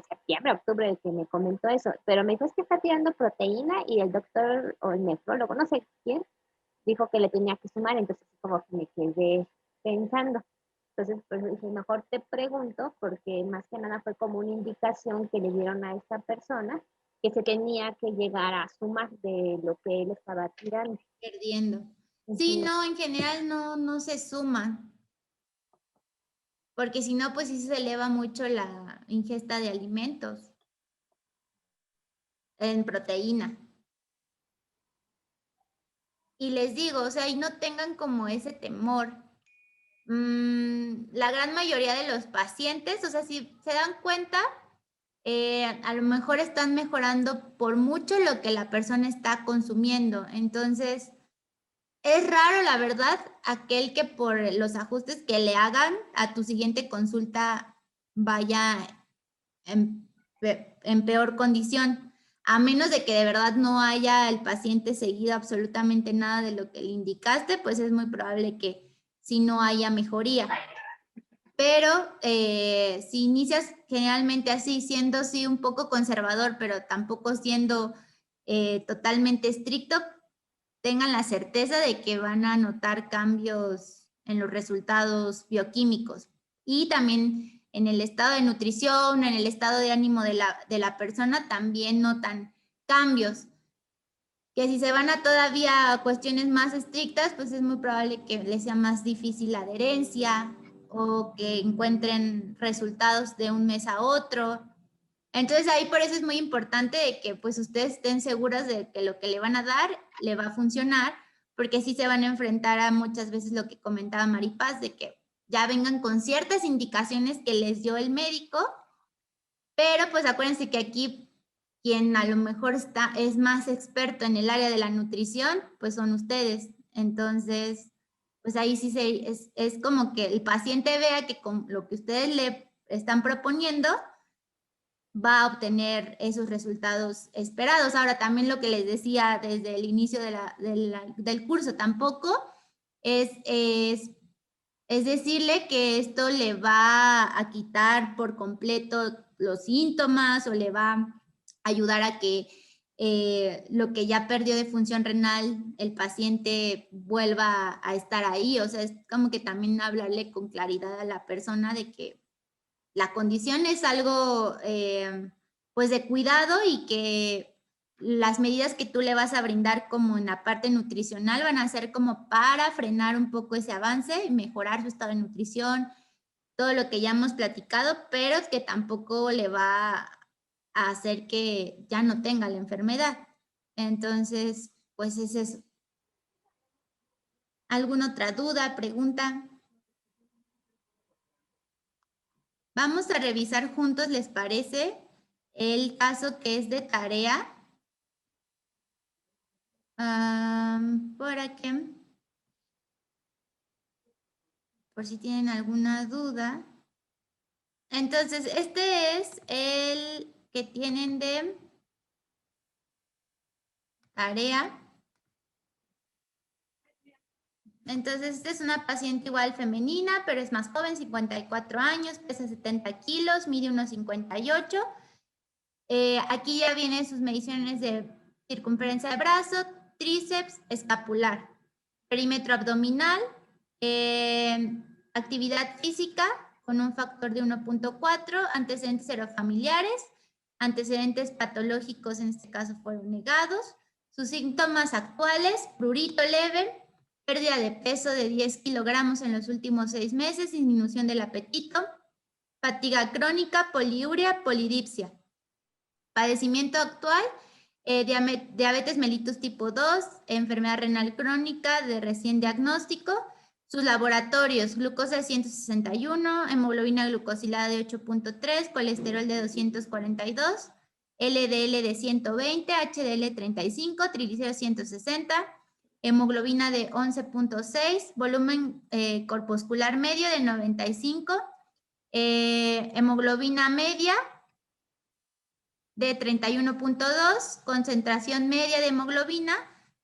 septiembre, octubre, que me comentó eso, pero me dijo, es que está tirando proteína y el doctor o el nefrólogo, no sé quién, dijo que le tenía que sumar, entonces como que me quedé pensando. Entonces, pues dije, mejor te pregunto, porque más que nada fue como una indicación que le dieron a esta persona que se tenía que llegar a sumar de lo que él estaba tirando. Perdiendo. Sí, no, en general no se suma. Porque si no, pues sí se eleva mucho la ingesta de alimentos en proteína. Y les digo, o sea, y no tengan como ese temor. La gran mayoría de los pacientes, o sea, si se dan cuenta, a lo mejor están mejorando por mucho lo que la persona está consumiendo. Entonces, es raro, la verdad, aquel que por los ajustes que le hagan a tu siguiente consulta vaya en peor condición, a menos de que de verdad no haya el paciente seguido absolutamente nada de lo que le indicaste, pues es muy probable que sí no haya mejoría. Pero si inicias generalmente así, siendo sí un poco conservador, pero tampoco siendo totalmente estricto, tengan la certeza de que van a notar cambios en los resultados bioquímicos y también en el estado de nutrición, en el estado de ánimo de la persona, también notan cambios. Que si se van a todavía cuestiones más estrictas, pues es muy probable que les sea más difícil la adherencia o que encuentren resultados de un mes a otro. Entonces ahí por eso es muy importante de que pues ustedes estén seguras de que lo que le van a dar le va a funcionar, porque sí se van a enfrentar a muchas veces lo que comentaba Maripaz, de que ya vengan con ciertas indicaciones que les dio el médico, pero pues acuérdense que aquí quien a lo mejor es más experto en el área de la nutrición, pues son ustedes. Entonces, pues ahí sí es como que el paciente vea que con lo que ustedes le están proponiendo, va a obtener esos resultados esperados. Ahora, también lo que les decía desde el inicio del curso, tampoco es decirle que esto le va a quitar por completo los síntomas o le va a ayudar a que lo que ya perdió de función renal, el paciente vuelva a estar ahí. O sea, es como que también hablarle con claridad a la persona de que la condición es algo pues de cuidado y que las medidas que tú le vas a brindar como en la parte nutricional van a ser como para frenar un poco ese avance y mejorar su estado de nutrición, todo lo que ya hemos platicado, pero es que tampoco le va a hacer que ya no tenga la enfermedad. Entonces, pues es eso. ¿Alguna otra duda, pregunta? Vamos a revisar juntos, ¿les parece? El caso que es de tarea. Por aquí. Por si tienen alguna duda. Entonces, este es el que tienen de tarea. Entonces, esta es una paciente igual femenina, pero es más joven, 54 años, pesa 70 kilos, mide unos 58. Aquí ya vienen sus mediciones de circunferencia de brazo, tríceps, escapular, perímetro abdominal, actividad física con un factor de 1.4, antecedentes serofamiliares, antecedentes patológicos en este caso fueron negados, sus síntomas actuales, prurito leve, pérdida de peso de 10 kilogramos en los últimos 6 meses, disminución del apetito, fatiga crónica, poliuria, polidipsia. Padecimiento actual, diabetes mellitus tipo 2, enfermedad renal crónica de recién diagnóstico. Sus laboratorios, glucosa de 161, hemoglobina glucosilada de 8.3, colesterol de 242, LDL de 120, HDL 35, triglicéridos 160, hemoglobina de 11.6, volumen corpuscular medio de 95, hemoglobina media de 31.2, concentración media de hemoglobina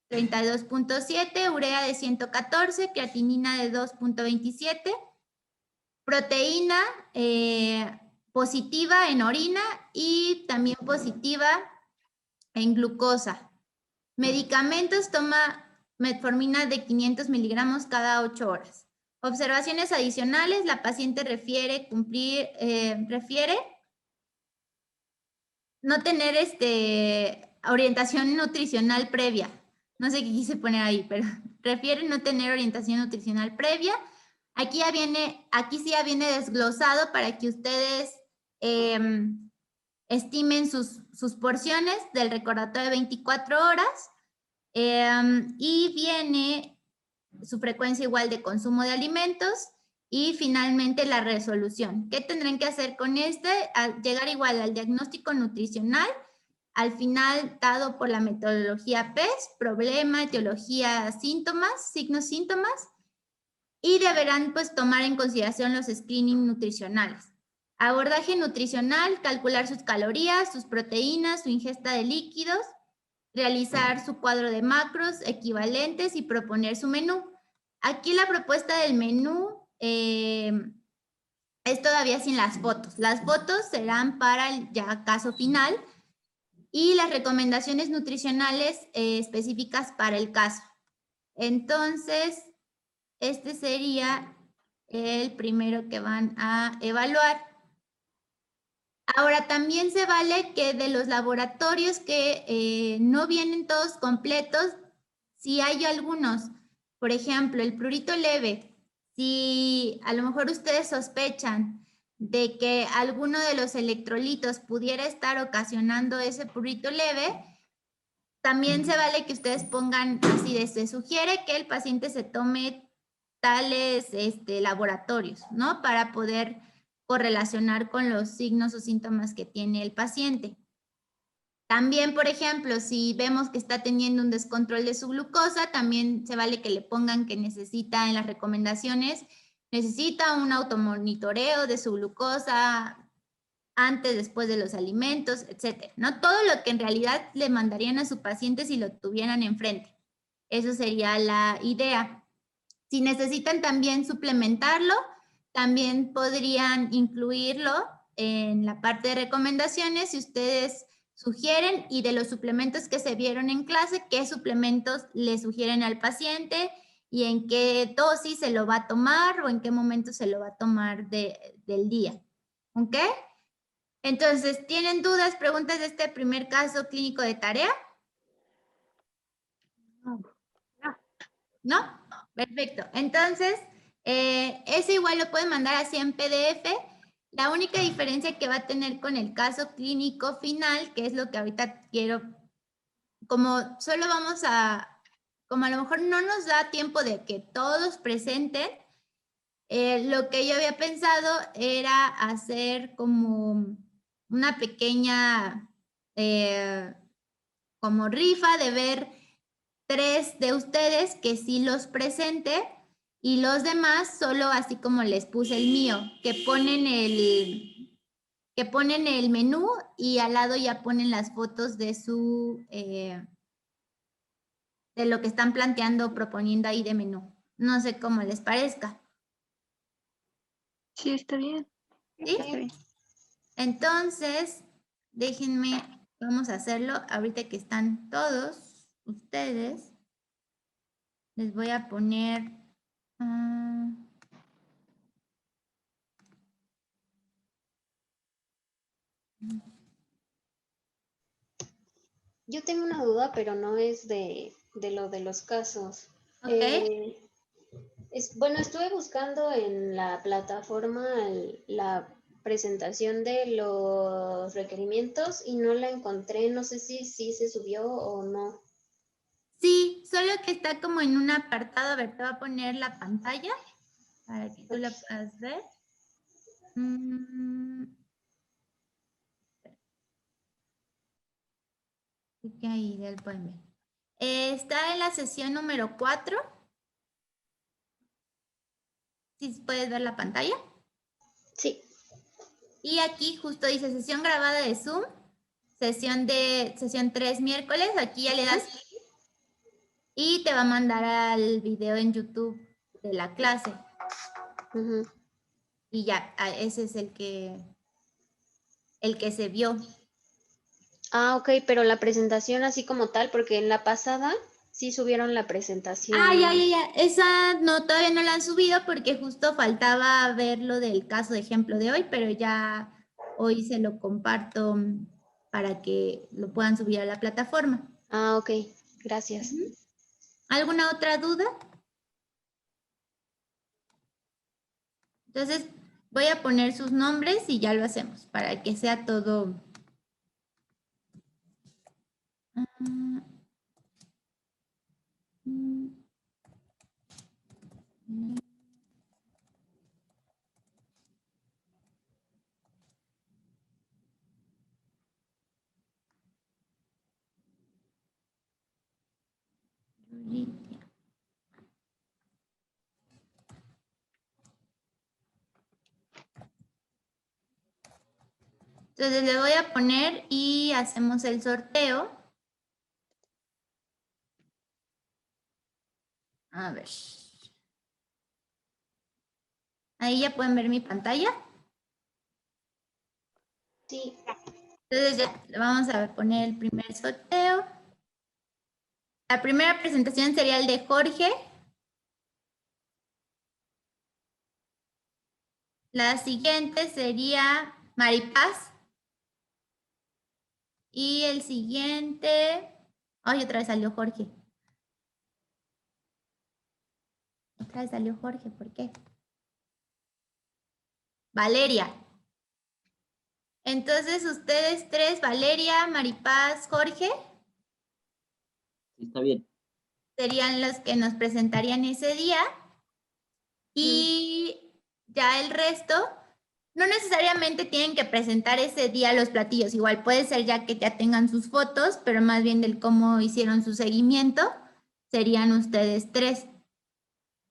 32.7, urea de 114, creatinina de 2.27, proteína positiva en orina y también positiva en glucosa. Medicamentos, toma metformina de 500 miligramos cada 8 horas. Observaciones adicionales, la paciente refiere no tener orientación nutricional previa. No sé qué quise poner ahí, pero refiere no tener orientación nutricional previa. Aquí sí ya viene desglosado para que ustedes estimen sus porciones del recordatorio de 24 horas. Y viene su frecuencia igual de consumo de alimentos. Y finalmente la resolución. ¿Qué tendrán que hacer con Al llegar igual al diagnóstico nutricional, al final dado por la metodología PES, problema, etiología, síntomas, signos, síntomas, y deberán pues tomar en consideración los screening nutricionales. Abordaje nutricional, calcular sus calorías, sus proteínas, su ingesta de líquidos, realizar su cuadro de macros equivalentes y proponer su menú. Aquí la propuesta del menú es todavía sin las fotos. Las fotos serán para el ya caso final y las recomendaciones nutricionales específicas para el caso. Entonces, este sería el primero que van a evaluar. Ahora, también se vale que de los laboratorios que no vienen todos completos, si hay algunos, por ejemplo, el prurito leve, si a lo mejor ustedes sospechan de que alguno de los electrolitos pudiera estar ocasionando ese prurito leve, también se vale que ustedes pongan así se sugiere que el paciente se tome tales laboratorios, ¿no? Para poder correlacionar con los signos o síntomas que tiene el paciente. También, por ejemplo, si vemos que está teniendo un descontrol de su glucosa, también se vale que le pongan que necesita en las recomendaciones, necesita un automonitoreo de su glucosa antes, después de los alimentos, etcétera, ¿no? Todo lo que en realidad le mandarían a su paciente si lo tuvieran enfrente. Eso sería la idea. Si necesitan también suplementarlo, también podrían incluirlo en la parte de recomendaciones si ustedes sugieren, y de los suplementos que se vieron en clase, qué suplementos le sugieren al paciente y en qué dosis se lo va a tomar o en qué momento se lo va a tomar del día. ¿Ok? Entonces, ¿tienen dudas, preguntas de este primer caso clínico de tarea? ¿No? Perfecto. Entonces, ese igual lo pueden mandar así en PDF. La única diferencia que va a tener con el caso clínico final, que es lo que ahorita quiero, como solo vamos como a lo mejor no nos da tiempo de que todos presenten, lo que yo había pensado era hacer como una pequeña como rifa de ver 3 de ustedes que sí los presente y los demás solo así como les puse el mío, que ponen el menú y al lado ya ponen las fotos de de lo que están planteando, proponiendo ahí de menú. No sé cómo les parezca. Sí, está bien. ¿Sí? Está bien. Entonces, déjenme, vamos a hacerlo ahorita que están todos ustedes. Les voy a poner... Yo tengo una duda, pero no es de lo de los casos. Ok. Bueno, estuve buscando en la plataforma la presentación de los requerimientos y no la encontré. No sé si se subió o no. Sí, solo que está como en un apartado. A ver, te voy a poner la pantalla para que tú la puedas ver. Que ahí del pueden ver. Está en la sesión número 4. ¿Sí puedes ver la pantalla? Sí. Y aquí justo dice sesión grabada de Zoom, sesión 3 miércoles. Aquí ya le das clic y te va a mandar al video en YouTube de la clase. Y ya, ese es el que se vio. Ah, ok, pero la presentación así como tal, porque en la pasada sí subieron la presentación. Ah, ya. Esa no, todavía no la han subido porque justo faltaba ver lo del caso de ejemplo de hoy, pero ya hoy se lo comparto para que lo puedan subir a la plataforma. Ah, ok, gracias. ¿Alguna otra duda? Entonces, voy a poner sus nombres y ya lo hacemos para que sea todo. Entonces le voy a poner y hacemos el sorteo. A ver. Ahí ya pueden ver mi pantalla. Sí. Entonces ya le vamos a poner el primer sorteo. La primera presentación sería el de Jorge. La siguiente sería Maripaz. Y el siguiente... Ay, otra vez salió Jorge. Otra vez salió Jorge, ¿por qué? Valeria. Entonces, ustedes tres, Valeria, Maripaz, Jorge. Está bien. Serían los que nos presentarían ese día. Y ya el resto, no necesariamente tienen que presentar ese día los platillos. Igual puede ser ya que ya tengan sus fotos, pero más bien del cómo hicieron su seguimiento, serían ustedes tres.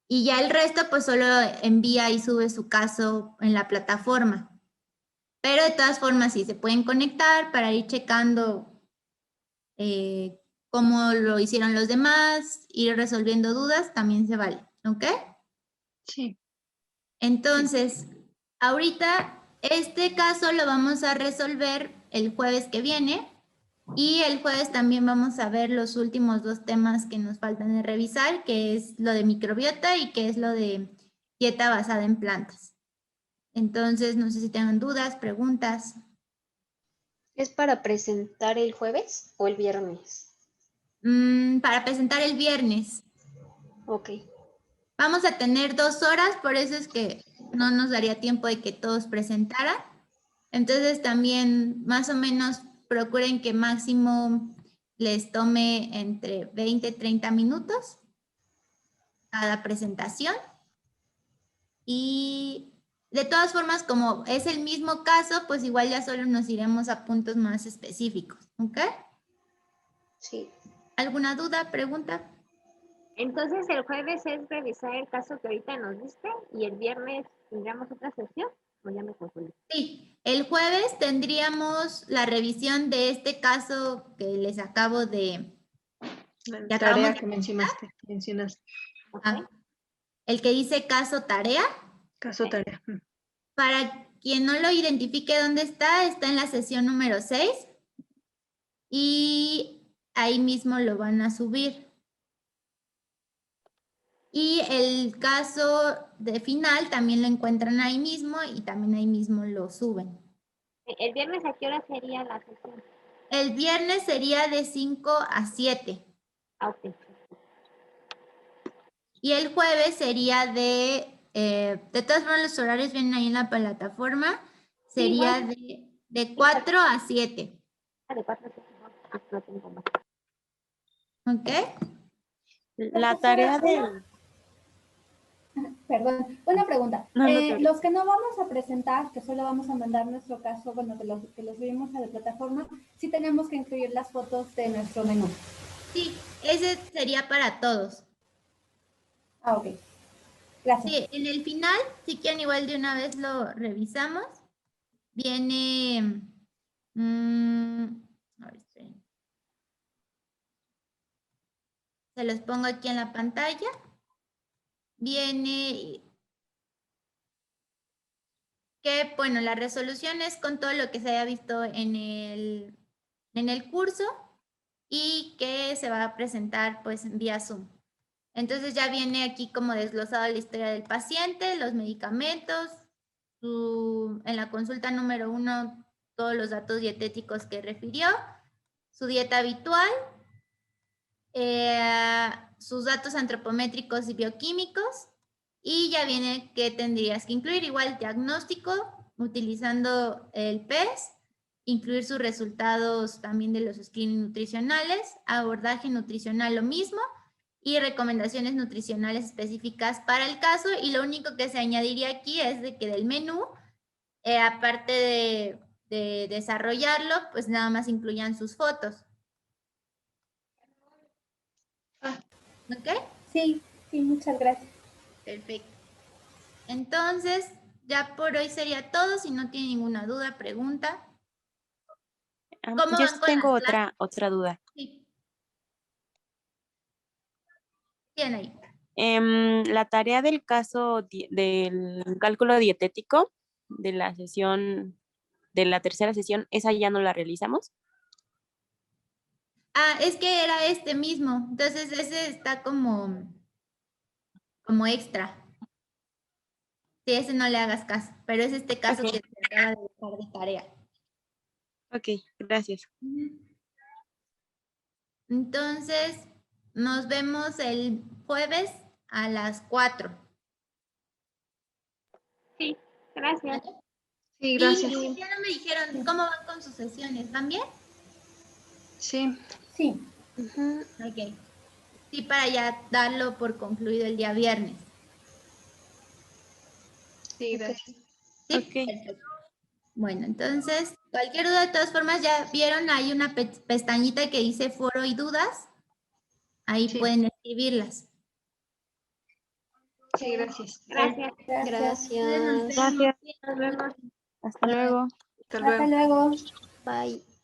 Y ya el resto, pues solo envía y sube su caso en la plataforma. Pero de todas formas, sí se pueden conectar para ir checando cómo lo hicieron los demás, ir resolviendo dudas, también se vale, ¿ok? Sí. Entonces, ahorita este caso lo vamos a resolver el jueves que viene y el jueves también vamos a ver los últimos 2 temas que nos faltan de revisar, que es lo de microbiota y que es lo de dieta basada en plantas. Entonces, no sé si tengan dudas, preguntas. ¿Es para presentar el jueves o el viernes? Para presentar el viernes. Ok. Vamos a tener 2 horas, por eso es que no nos daría tiempo de que todos presentaran. Entonces también más o menos procuren que máximo les tome entre 20 y 30 minutos cada presentación. Y de todas formas, como es el mismo caso, pues igual ya solo nos iremos a puntos más específicos, ¿ok? Sí. ¿Alguna duda, pregunta? Entonces el jueves es revisar el caso que ahorita nos diste y el viernes tendríamos otra sesión, o ya me confundí. Sí, el jueves tendríamos la revisión de este caso que les acabo de... La tarea que mencionaste. El que dice caso tarea. Caso tarea. Para quien no lo identifique dónde está en la sesión número 6 y ahí mismo lo van a subir. Y el caso de final también lo encuentran ahí mismo y también ahí mismo lo suben. ¿El viernes a qué hora sería la sesión? El viernes sería de 5 a 7. Ah, ok. Y el jueves sería de todas formas los horarios vienen ahí en la plataforma, sería de 4 a 7. De 4 a 7. Ah, no tengo más. ¿Ok? La tarea de... Perdón, una pregunta. No, no te Los que no vamos a presentar, que solo vamos a mandar nuestro caso, bueno, que los subimos a la plataforma, sí tenemos que incluir las fotos de nuestro menú. Sí, ese sería para todos. Ah, ok. Gracias. Sí, en el final, si quieren igual de una vez lo revisamos. Viene... a ver, esperen. Se los pongo aquí en la pantalla. Viene que, bueno, la resolución es con todo lo que se haya visto en el curso y que se va a presentar pues vía Zoom. Entonces ya viene aquí como desglosada la historia del paciente, los medicamentos, en la consulta número 1, todos los datos dietéticos que refirió, su dieta habitual, sus datos antropométricos y bioquímicos, y ya viene que tendrías que incluir igual diagnóstico utilizando el PES, incluir sus resultados también de los screening nutricionales, abordaje nutricional lo mismo, y recomendaciones nutricionales específicas para el caso, y lo único que se añadiría aquí es de que del menú, aparte de desarrollarlo, pues nada más incluyan sus fotos. ¿Ok? Sí, sí, muchas gracias. Perfecto. Entonces, ya por hoy sería todo. Si no tiene ninguna duda, pregunta. ¿Cómo Yo van sí con tengo las clases? otra duda. Sí. Tiene ahí. La tarea del caso del cálculo dietético de la sesión, de la tercera sesión, ¿esa ya no la realizamos? Ah, es que era este mismo. Entonces, ese está como extra. Sí, ese no le hagas caso, pero es este caso Ok. que te acaba de dejar de tarea. Ok, gracias. Entonces, nos vemos el jueves a las 4. Sí, gracias. Sí, Y gracias. ya no me dijeron cómo van con sus sesiones. ¿Van bien? Sí, Sí, Ok. Sí, para ya darlo por concluido el día viernes. sí, gracias. ¿Sí? Ok. Perfecto. Bueno, entonces, cualquier duda, de todas formas, ya vieron, hay una pestañita que dice foro y dudas. Ahí Sí. pueden escribirlas. Sí, gracias. Gracias. gracias. Entonces, nos Gracias. vemos. Nos vemos. Hasta luego. Hasta Hasta luego. luego. Bye.